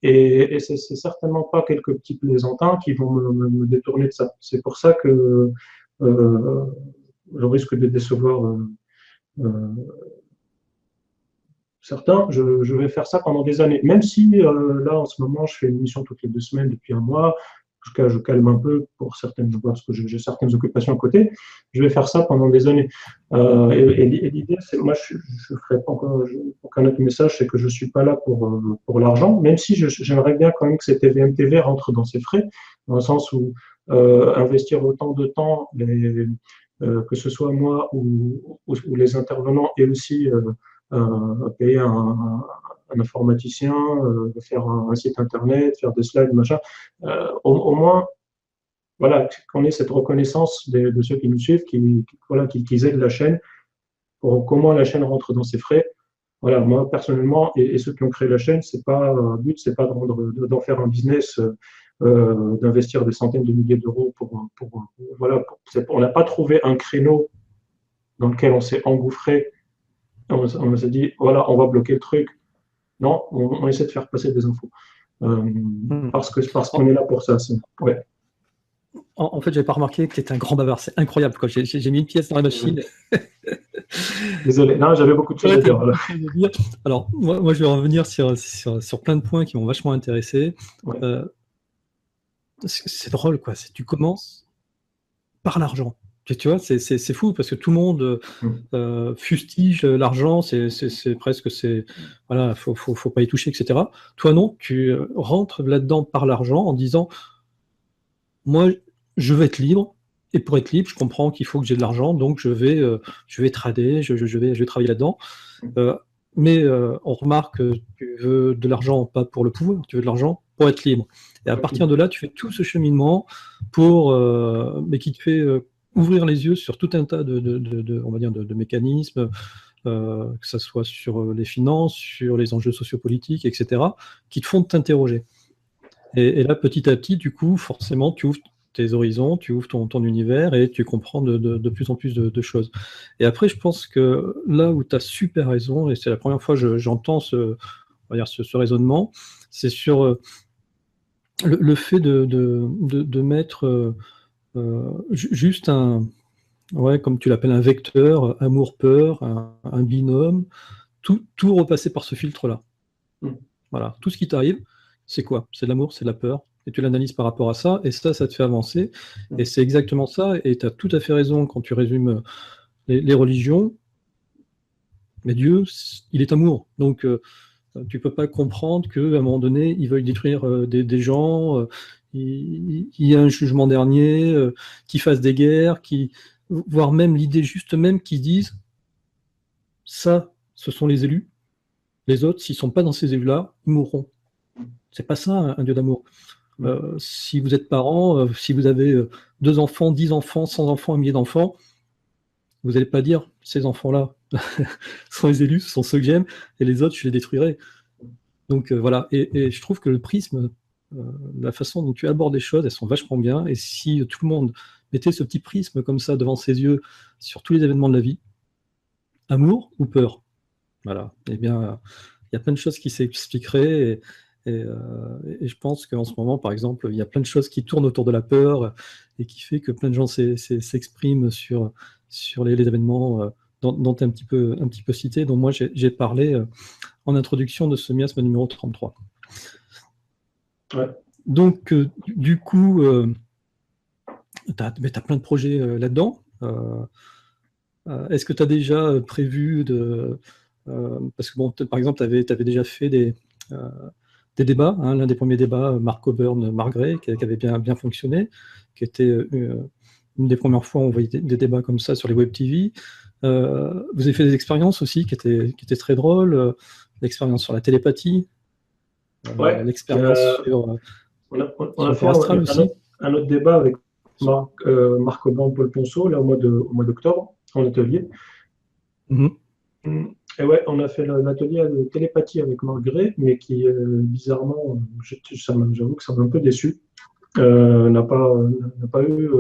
Et c'est certainement pas quelques petits plaisantins qui vont me détourner de ça. C'est pour ça que je risque de décevoir certains. Je vais faire ça pendant des années. Même si, là, en ce moment, je fais une émission toutes les 2 semaines depuis un mois, je calme un peu pour certaines, parce que j'ai certaines occupations à côté. Je vais faire ça pendant des années. Et l'idée, c'est, moi, je ferai pas encore aucun autre message, c'est que je suis pas là pour l'argent, même si j'aimerais bien quand même que cette VMTV rentre dans ses frais, dans le sens où investir autant de temps, que ce soit moi ou les intervenants, et aussi payer un informaticien, faire un site internet, faire des slides, machin. Au moins, voilà, qu'on ait cette reconnaissance de ceux qui nous suivent, qui aident la chaîne pour comment la chaîne rentre dans ses frais. Voilà, moi personnellement, et ceux qui ont créé la chaîne, le but, c'est pas d'en faire un business, d'investir des centaines de milliers d'euros on n'a pas trouvé un créneau dans lequel on s'est engouffré. On s'est dit, voilà, on va bloquer le truc. Non, on essaie de faire passer des infos. Parce qu'on est là pour ça. Ouais. En fait, j'avais pas remarqué que tu étais un grand bavard. C'est incroyable, quoi. J'ai mis une pièce dans la machine. Désolé, non, j'avais beaucoup de choses à dire. Voilà. Alors, moi, je vais revenir sur plein de points qui m'ont vachement intéressé. Ouais. C'est drôle, quoi. Tu commences par l'argent. Tu vois, c'est fou parce que tout le monde fustige l'argent, c'est presque, voilà, faut pas y toucher, etc. Toi, non, tu rentres là-dedans par l'argent en disant, moi, je veux être libre, et pour être libre, je comprends qu'il faut que j'ai de l'argent, donc je vais trader, je vais travailler là-dedans. Mais on remarque que tu veux de l'argent pas pour le pouvoir, tu veux de l'argent pour être libre. Et à partir de là, tu fais tout ce cheminement mais qui te fait ouvrir les yeux sur tout un tas on va dire de mécanismes, que ce soit sur les finances, sur les enjeux sociopolitiques, etc., qui te font t'interroger. Et là, petit à petit, du coup, forcément, tu ouvres tes horizons, tu ouvres ton univers et tu comprends de plus en plus de choses. Et après, je pense que là où tu as super raison, et c'est la première fois que j'entends on va dire ce raisonnement, c'est sur le fait de mettre juste ouais, comme tu l'appelles, un vecteur, amour-peur, un binôme, tout repasser par ce filtre-là. Voilà, tout ce qui t'arrive, c'est quoi? C'est de l'amour, c'est de la peur, et tu l'analyses par rapport à ça, et ça te fait avancer, et c'est exactement ça, et tu as tout à fait raison quand tu résumes les religions, mais Dieu, il est amour, donc tu peux pas comprendre qu'à un moment donné, ils veuillent détruire des gens, il y a un jugement dernier, qu'ils fassent des guerres, voire même l'idée juste même qu'ils disent ça, ce sont les élus, les autres, s'ils sont pas dans ces élus-là, ils mourront. C'est pas ça un Dieu d'amour. Si vous êtes parent, si vous avez 2 enfants, 10 enfants, 100 enfants, 1 millier d'enfants, vous n'allez pas dire ces enfants-là sont les élus, ce sont ceux que j'aime, et les autres, je les détruirai. Donc voilà, et je trouve que le prisme, la façon dont tu abordes les choses, elles sont vachement bien, et si tout le monde mettait ce petit prisme comme ça devant ses yeux sur tous les événements de la vie, amour ou peur, voilà, eh bien, il y a plein de choses qui s'expliqueraient, et je pense qu'en ce moment, par exemple, il y a plein de choses qui tournent autour de la peur, et qui fait que plein de gens s'expriment sur les événements dont tu es un petit peu cité, dont moi j'ai parlé en introduction de ce miasme numéro 33. Ouais. Donc, du coup, tu as plein de projets là-dedans. Est-ce que tu as déjà prévu parce que, bon, par exemple, tu avais déjà fait des débats, hein, l'un des premiers débats, Mark Coburn, Mark Gray, qui avait bien fonctionné, qui était une des premières fois où on voyait des débats comme ça sur les web TV. Vous avez fait des expériences aussi qui étaient très drôles, l'expérience sur la télépathie, Ouais, l'expérience sur on a fait Astral aussi. un autre débat avec Marc Auban, Paul Ponceau, là, au mois d'octobre, en atelier. Et ouais, on a fait l'atelier de télépathie avec Marc Gray, mais qui, bizarrement, j'avoue que ça m'a un peu déçu. N'a pas eu,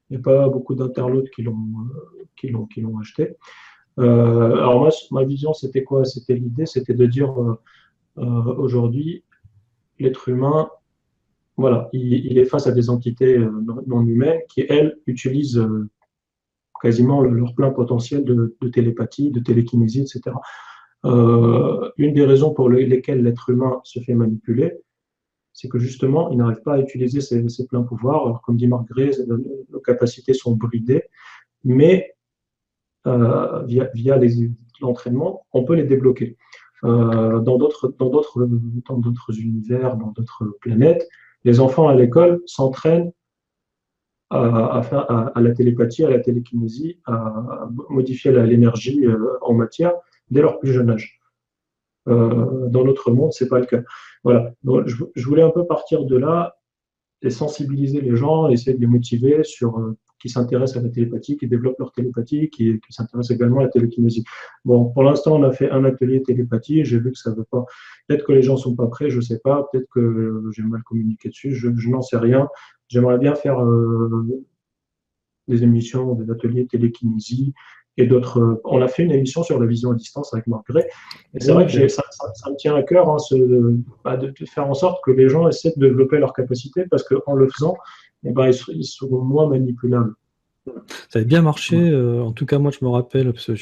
il n'y a pas beaucoup d'internautes qui l'ont acheté. Alors moi, ma vision, c'était quoi? C'était l'idée, c'était de dire aujourd'hui, l'être humain, voilà, il est face à des entités non humaines qui, elles, utilisent quasiment leur plein potentiel de télépathie, de télékinésie, etc. Une des raisons pour lesquelles l'être humain se fait manipuler, c'est que justement, il n'arrive pas à utiliser ses pleins pouvoirs. Alors, comme dit Marc Gray, nos capacités sont bridées, mais via l'entraînement, on peut les débloquer. Dans d'autres univers, dans d'autres planètes, les enfants à l'école s'entraînent à la télépathie, à la télékinésie, à modifier l'énergie en matière dès leur plus jeune âge. Dans notre monde, c'est pas le cas. Voilà. Donc, je voulais un peu partir de là et sensibiliser les gens, essayer de les motiver qui s'intéressent à la télépathie, qui développent leur télépathie, qui s'intéressent également à la télékinésie. Bon, pour l'instant, on a fait un atelier télépathie. J'ai vu que ça ne veut pas. Peut-être que les gens ne sont pas prêts, je ne sais pas. Peut-être que j'ai mal communiqué dessus. Je n'en sais rien. J'aimerais bien faire des émissions, des ateliers télékinésie et d'autres. On a fait une émission sur la vision à distance avec Marc Gray. Et c'est vrai que ça me tient à cœur de faire en sorte que les gens essaient de développer leurs capacités parce qu'en le faisant, ils seront moins manipulables. Ça avait bien marché. En tout cas, moi, je me rappelle, parce que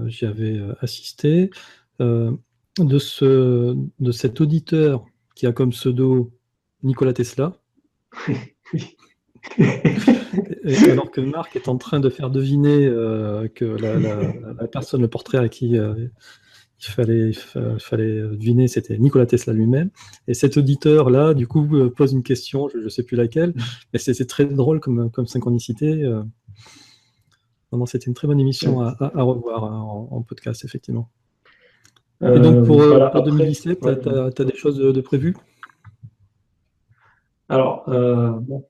j'y avais assisté, de cet auditeur qui a comme pseudo Nikola Tesla. Alors que Marc est en train de faire deviner que la personne, le portrait à qui il fallait deviner, c'était Nikola Tesla lui-même. Et cet auditeur-là, du coup, pose une question, je ne sais plus laquelle, mais c'est très drôle comme synchronicité. Non, c'était une très bonne émission à revoir en podcast, effectivement. Et donc, pour 2017, tu as des choses de prévues? Alors, bon,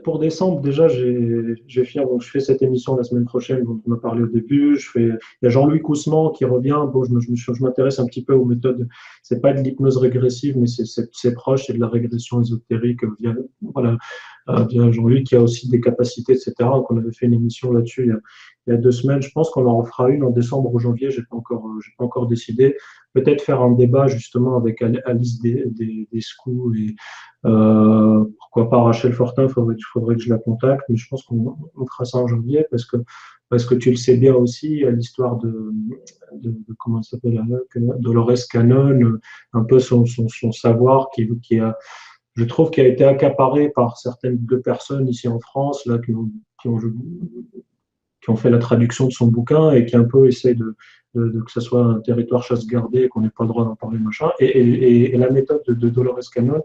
pour décembre, déjà, je vais finir. Bon, je fais cette émission la semaine prochaine dont on a parlé au début. Il y a Jean-Louis Coussement qui revient. Bon, je m'intéresse un petit peu aux méthodes. C'est pas de l'hypnose régressive, mais c'est proche. C'est de la régression ésotérique voilà, via Jean-Louis qui a aussi des capacités, etc. Donc, on avait fait une émission là-dessus il y a 2 semaines. Je pense qu'on en refera une en décembre ou janvier. J'ai pas encore décidé. Peut-être faire un débat justement avec Alice Descous et pourquoi pas Rachel Fortin, faudrait que je la contacte, mais je pense qu'on fera ça en janvier parce que tu le sais bien aussi, l'histoire de comment ça s'appelle, Dolores Cannon, un peu son savoir qui a, je trouve, qui a été accaparé par certaines 2 personnes ici en France là qui ont fait la traduction de son bouquin et qui un peu essayent que ce soit un territoire chasse gardée, qu'on n'ait pas le droit d'en parler, machin. Et la méthode de Dolores Cannon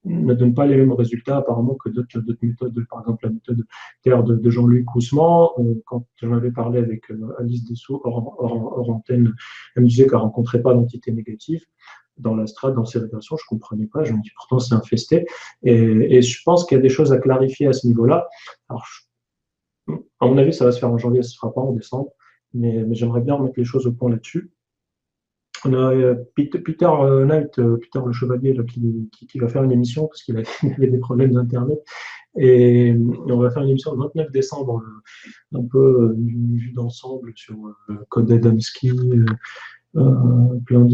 ne donne pas les mêmes résultats apparemment que d'autres méthodes, par exemple la méthode Terre de Jean-Luc Coussement. Quand j'en avais parlé avec Alice Dessous hors antenne, elle me disait qu'elle ne rencontrait pas d'entité négative dans l'astral, dans ses régressions. Je ne comprenais pas, je me dis pourtant c'est infesté. Et je pense qu'il y a des choses à clarifier à ce niveau-là. Alors, à mon avis, ça va se faire en janvier, ça ne se fera pas en décembre, mais j'aimerais bien remettre les choses au point là-dessus. On a Peter Knight, Peter le Chevalier, là, qui va faire une émission parce qu'il avait des problèmes d'Internet. Et on va faire une émission le 29 décembre, un peu une vue d'ensemble sur Code Adamski, plein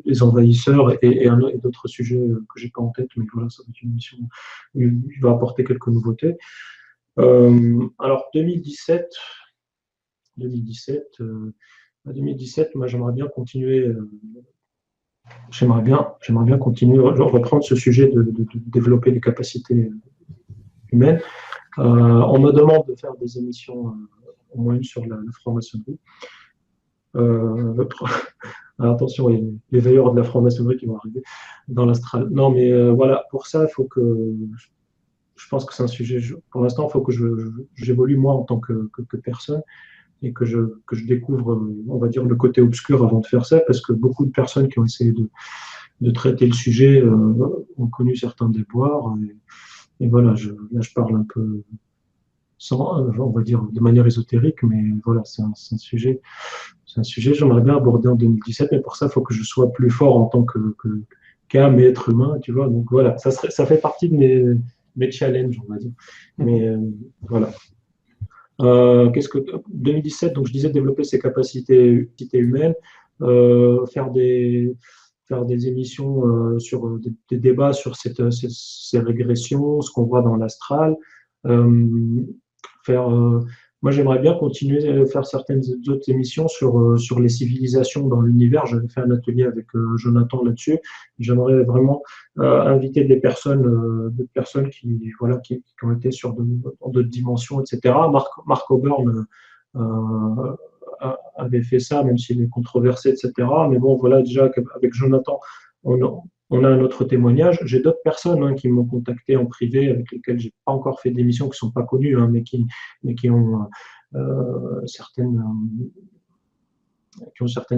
les envahisseurs et d'autres sujets que j'ai pas en tête, mais voilà, ça va être une émission où il va apporter quelques nouveautés. Alors 2017, moi j'aimerais bien continuer. J'aimerais bien continuer, reprendre ce sujet de développer les capacités humaines. On me demande de faire des émissions, au moins une sur la franc-maçonnerie. Attention, il y a les veilleurs de la franc-maçonnerie qui vont arriver dans l'astral. Non, mais voilà, pour ça, il faut que. Je pense que c'est un sujet. Pour l'instant, il faut que j'évolue moi en tant que personne et que je découvre, on va dire, le côté obscur avant de faire ça, parce que beaucoup de personnes qui ont essayé de traiter le sujet ont connu certains déboires. Et voilà, là, je parle un peu on va dire, de manière ésotérique, mais voilà, c'est un sujet que j'aimerais bien aborder en 2017, mais pour ça, il faut que je sois plus fort en tant qu'âme et être humain, tu vois. Donc voilà, ça fait partie de mes challenges, on va dire. Mais voilà. 2017, donc je disais développer ses capacités humaines, faire des émissions sur des débats sur ces régressions, ce qu'on voit dans l'astral, moi j'aimerais bien continuer à faire certaines autres émissions sur les civilisations dans l'univers. J'avais fait un atelier avec Jonathan là-dessus. J'aimerais vraiment inviter des personnes qui ont été dans d'autres dimensions, etc. Mark Oburn avait fait ça, même s'il est controversé, etc. Mais bon, voilà, déjà avec Jonathan, on a un autre témoignage. J'ai d'autres personnes qui m'ont contacté en privé, avec lesquelles je n'ai pas encore fait d'émissions, qui ne sont pas connues, mais qui ont certaines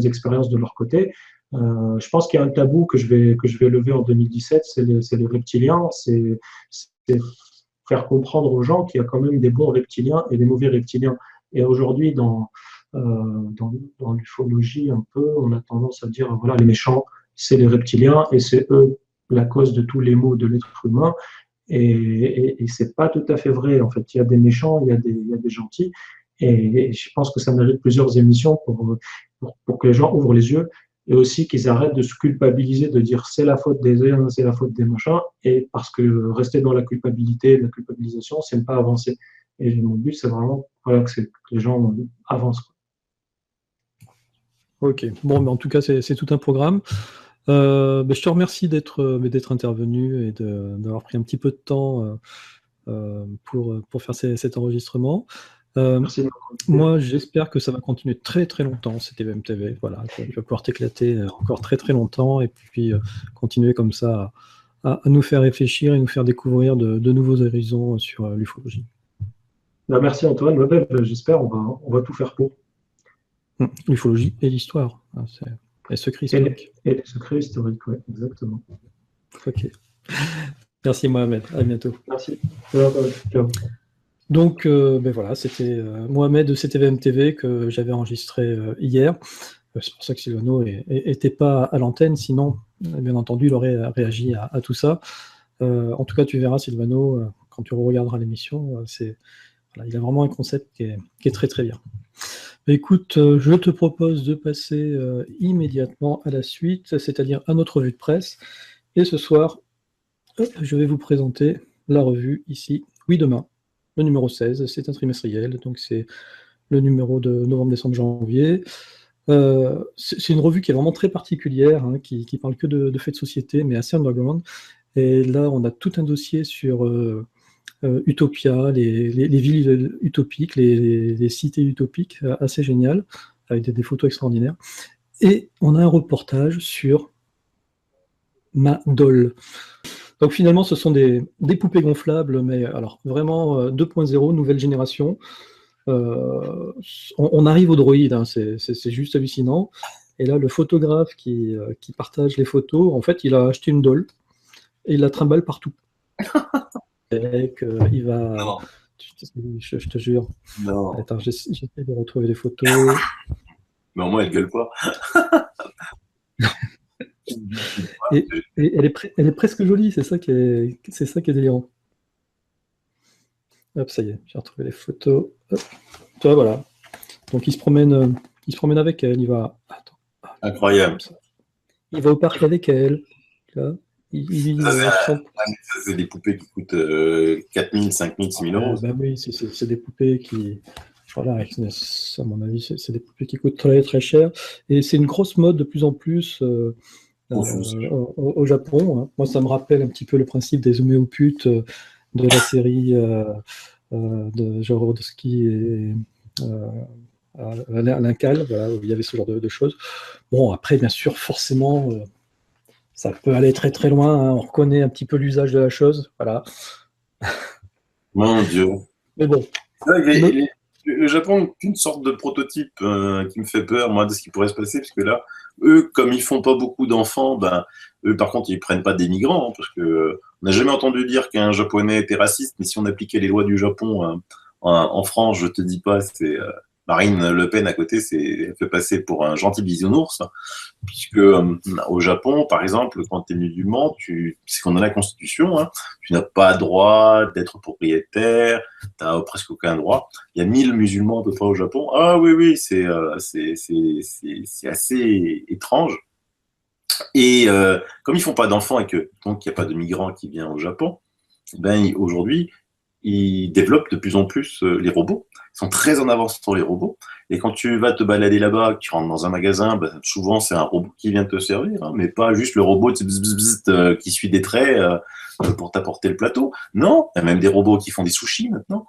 expériences de leur côté. Je pense qu'il y a un tabou que je vais lever en 2017, c'est les reptiliens. C'est faire comprendre aux gens qu'il y a quand même des bons reptiliens et des mauvais reptiliens. Et aujourd'hui, dans l'ufologie, un peu, on a tendance à dire, voilà, les méchants, c'est les reptiliens et c'est eux la cause de tous les maux de l'être humain. Et c'est pas tout à fait vrai. En fait, il y a des méchants, il y a des gentils. Et je pense que ça mérite plusieurs émissions pour que les gens ouvrent les yeux et aussi qu'ils arrêtent de se culpabiliser, de dire c'est la faute des uns, c'est la faute des machins. Et parce que rester dans la culpabilité, la culpabilisation, c'est ne pas avancer. Et mon but, c'est vraiment que les gens avancent. Ok, bon, mais en tout cas, c'est tout un programme. Je te remercie d'être intervenu et d'avoir pris un petit peu de temps pour faire cet enregistrement. Merci. Moi, j'espère que ça va continuer très très longtemps, cette EVMTV. Voilà, tu vas pouvoir t'éclater encore très très longtemps et puis continuer comme ça à nous faire réfléchir et nous faire découvrir de nouveaux horizons sur l'ufologie. Merci Antoine. J'espère on va tout faire pour. L'ufologie et l'histoire. C'est les secrets historiques. Et les secrets historiques, oui, exactement. Ok. Merci Mohamed, à bientôt. Merci. Ciao. Donc voilà, c'était Mohamed de CTVM TV que j'avais enregistré hier. C'est pour ça que Sylvano n'était pas à l'antenne, sinon, bien entendu, il aurait réagi à tout ça. En tout cas, tu verras, Sylvano, quand tu regarderas l'émission, voilà, il a vraiment un concept qui est très très bien. Écoute, je te propose de passer immédiatement à la suite, c'est-à-dire à notre revue de presse. Et ce soir, je vais vous présenter la revue ici, Oui Demain, le numéro 16. C'est un trimestriel, donc c'est le numéro de novembre, décembre, janvier. C'est une revue qui est vraiment très particulière, hein, qui parle que de faits de société, mais assez underground. Et là, on a tout un dossier sur Utopia, les villes utopiques, les cités utopiques, assez génial, avec des photos extraordinaires. Et on a un reportage sur Madol. Donc finalement, ce sont des poupées gonflables, mais alors vraiment 2.0, nouvelle génération. On arrive au droïde, hein, c'est juste hallucinant. Et là, le photographe qui partage les photos, en fait, il a acheté une doll et il la trimballe partout. Il va. Non. Je te jure. Non. Attends, j'essaie de retrouver les photos. Mais au moins, elle gueule pas. Et elle est presque jolie, c'est ça qui est délirant. Hop, ça y est, j'ai retrouvé les photos. Hop. Tu vois, voilà. Donc il se promène avec elle, il va. Attends. Incroyable. Il va au parc avec elle. Là. Ça, c'est des poupées qui coûtent 4 000, 5 000, 6 000 euros. Bah oui, c'est des poupées qui. Voilà, à mon avis, c'est des poupées qui coûtent très très cher. Et c'est une grosse mode de plus en plus au Japon. Hein. Moi, ça me rappelle un petit peu le principe des homéoputes de la série de Jodorowsky et L'Incal, voilà, où il y avait ce genre de choses. Bon, après, bien sûr, forcément, ça peut aller très très loin. Hein. On reconnaît un petit peu l'usage de la chose. Voilà. Mon Dieu. Mais bon. Le Japon est une sorte de prototype qui me fait peur, moi, de ce qui pourrait se passer, parce que là, eux, comme ils font pas beaucoup d'enfants, ben, eux, par contre, ils prennent pas des migrants, hein, parce que on n'a jamais entendu dire qu'un Japonais était raciste, mais si on appliquait les lois du Japon en France, je te dis pas, c'est Marine Le Pen à côté, elle fait passer pour un gentil bisounours, puisque au Japon, par exemple, quand tu es musulman, c'est qu'on a la Constitution, hein, tu n'as pas droit d'être propriétaire, tu n'as presque aucun droit. Il y a 1000 musulmans à peu près au Japon. Ah oui, c'est assez étrange. Et comme ils font pas d'enfants et que donc il n'y a pas de migrants qui viennent au Japon, ben aujourd'hui ils développent de plus en plus les robots. Ils sont très en avance sur les robots. Et quand tu vas te balader là-bas, tu rentres dans un magasin, ben, souvent c'est un robot qui vient te servir, hein, mais pas juste le robot qui suit des traits pour t'apporter le plateau. Non, il y a même des robots qui font des sushis maintenant.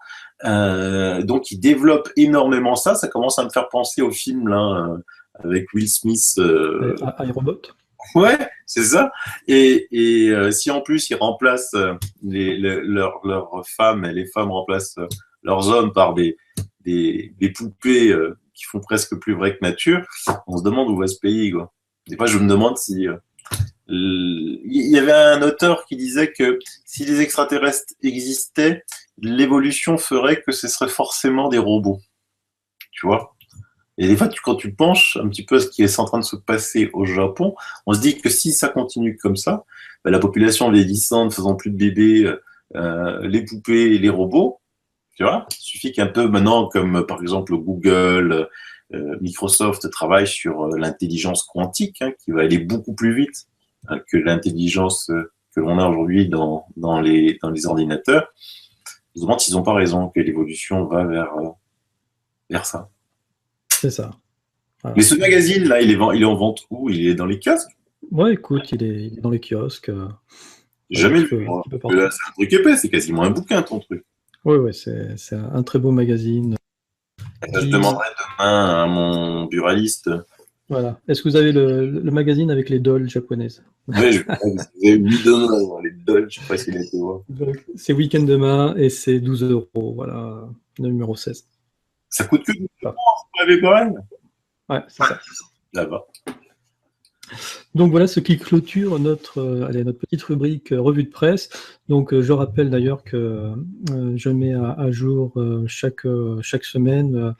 Donc ils développent énormément ça. Ça commence à me faire penser au film là, avec Will Smith. iRobot. Ouais, c'est ça. Et si en plus ils remplacent leurs femmes, et les femmes remplacent leurs hommes par des poupées qui font presque plus vrai que nature, on se demande où va ce pays, quoi. Des fois, je me demande si il y avait un auteur qui disait que si les extraterrestres existaient, l'évolution ferait que ce serait forcément des robots. Tu vois? Et des fois, quand tu penches un petit peu à ce qui est en train de se passer au Japon, on se dit que si ça continue comme ça, ben, la population vieillissante, faisant plus de bébés, les poupées et les robots, tu vois, il suffit qu'un peu maintenant, comme par exemple Google, Microsoft travaille sur l'intelligence quantique, hein, qui va aller beaucoup plus vite que l'intelligence que l'on a aujourd'hui dans les ordinateurs. Je me demande s'ils n'ont pas raison, que l'évolution va vers ça. C'est ça. Voilà. Mais ce magazine, là, il est en vente où? Il est dans les kiosques? Ouais, écoute, il est dans les kiosques. J'ai jamais vu. Moi. Là, c'est un truc épais, c'est quasiment un bouquin, ton truc. Oui, c'est un très beau magazine. Je demanderai demain à mon buraliste. Voilà. Est-ce que vous avez le magazine avec les dolls japonaises? Oui, vous avez mis demain, les dolls, je ne sais pas s'il a été voir. C'est Week-end demain et c'est 12 €. Voilà, le numéro 16. Ça coûte que 12 €, vous l'avez pareil? Ouais, c'est ça. Là-bas. Donc voilà ce qui clôture notre petite rubrique revue de presse. Donc je rappelle d'ailleurs que je mets à jour chaque semaine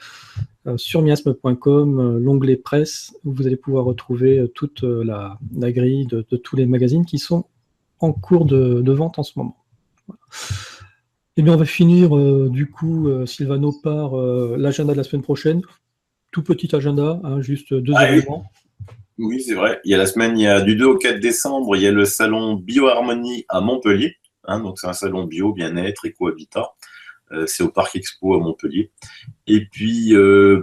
sur miasme.com l'onglet presse où vous allez pouvoir retrouver toute la grille de tous les magazines qui sont en cours de vente en ce moment. Voilà. Et bien on va finir du coup, Sylvano, par l'agenda de la semaine prochaine. Tout petit agenda, hein, juste 2 événements. Oui, c'est vrai. Il y a la semaine, il y a du 2 au 4 décembre, il y a le salon Bioharmonie à Montpellier. Donc c'est un salon bio, bien-être, éco-habitat. C'est au Parc Expo à Montpellier. Et puis,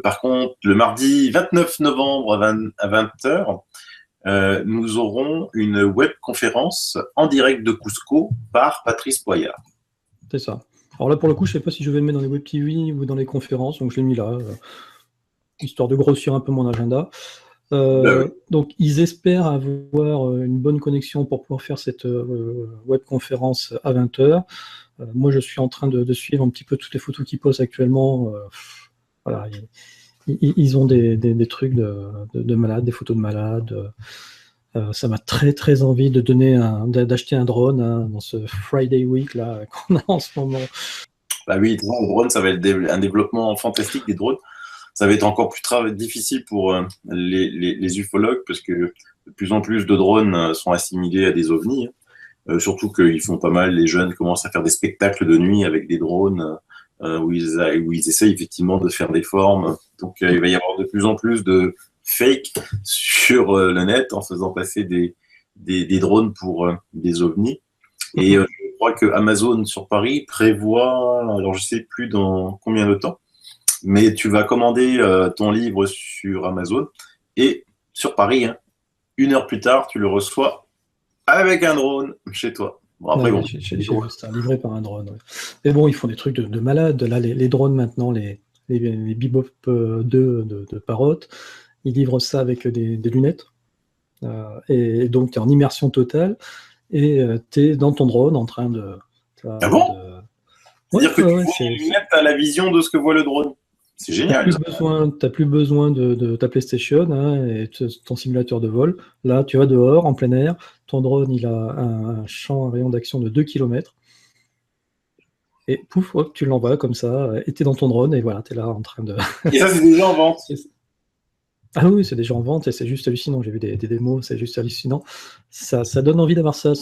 par contre, le mardi 29 novembre à 20h, nous aurons une webconférence en direct de Cusco par Patrice Poyard. C'est ça. Alors là, pour le coup, je ne sais pas si je vais le mettre dans les web TV ou dans les conférences, donc je l'ai mis là, histoire de grossir un peu mon agenda. Oui. Donc, ils espèrent avoir une bonne connexion pour pouvoir faire cette webconférence à 20h. Moi, je suis en train de suivre un petit peu toutes les photos qu'ils postent actuellement. Voilà, ils ont des trucs de malades, des photos de malades. Ça m'a très très envie d'acheter un drone hein, dans ce Friday Week là qu'on a en ce moment. Bah oui, le drone, ça va être un développement fantastique des drones. Ça va être encore plus difficile pour les ufologues parce que de plus en plus de drones sont assimilés à des ovnis. Surtout qu'ils font pas mal, les jeunes commencent à faire des spectacles de nuit avec des drones où ils essayent effectivement de faire des formes. Donc il va y avoir de plus en plus de fake sur le net en faisant passer des drones pour des ovnis. Et je crois que Amazon sur Paris prévoit, alors je sais plus dans combien de temps, mais tu vas commander ton livre sur Amazon et sur Paris, 1 heure plus tard, tu le reçois avec un drone chez toi. Bon, après, ouais, j'ai vu ça livré par un drone. Ouais. Mais bon, ils font des trucs de malade. Là, les drones maintenant, les Bebop 2 de Parrot, ils livrent ça avec des lunettes. Et donc, tu es en immersion totale et tu es dans ton drone en train de. Ah bon c'est-à-dire que tu vois les lunettes à la vision de ce que voit le drone. C'est génial. T'as plus besoin de ta PlayStation hein, et ton simulateur de vol. Là, tu vas dehors, en plein air. Ton drone, il a un champ, un rayon d'action de 2 km. Et pouf, hop, tu l'envoies comme ça. Et t'es dans ton drone et voilà, t'es là en train de. Et ça, c'est déjà en vente. Ah oui, c'est déjà en vente et c'est juste hallucinant. J'ai vu des démos, c'est juste hallucinant. Ça donne envie d'avoir ça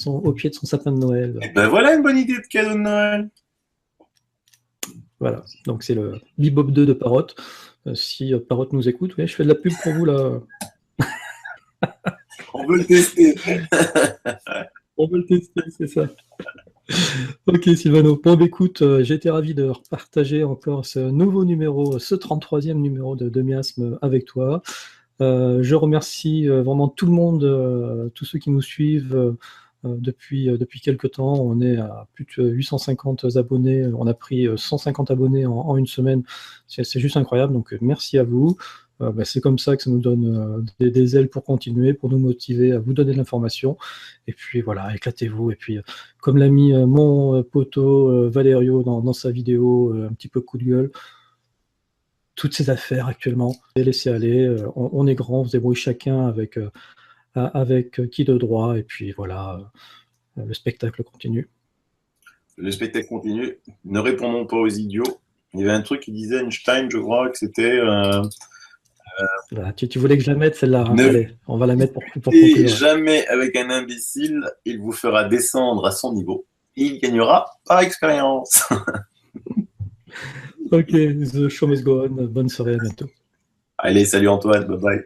au pied de son sapin de Noël. Et ben voilà une bonne idée de cadeau de Noël. Voilà, donc c'est le Bebop 2 de Parrot. Si Parrot nous écoute, oui, je fais de la pub pour vous là. On veut le tester. On veut le tester, c'est ça. Ok Sylvano, bon écoute, j'ai été ravi de partager encore ce nouveau numéro, ce 33e numéro de Miasme avec toi. Je remercie vraiment tout le monde, tous ceux qui nous suivent depuis quelques temps. On est à plus de 850 abonnés, on a pris 150 abonnés en une semaine, c'est juste incroyable, donc merci à vous. C'est comme ça que ça nous donne des ailes pour continuer, pour nous motiver à vous donner de l'information. Et puis voilà, éclatez-vous. Et puis, comme l'a mis mon poteau Valerio dans sa vidéo, un petit peu coup de gueule, toutes ces affaires actuellement, laissez aller. On est grand, on se débrouille chacun avec qui de droit. Et puis voilà, le spectacle continue. Le spectacle continue. Ne répondons pas aux idiots. Il y avait un truc qui disait Einstein, je crois, que c'était... Voilà, tu voulais que je la mette celle-là, hein. Allez, on va la mettre pour conclure. Jamais avec un imbécile, il vous fera descendre à son niveau. Il gagnera par expérience. Ok, the show must go on. Bonne soirée, à bientôt. Allez, salut Antoine, bye bye.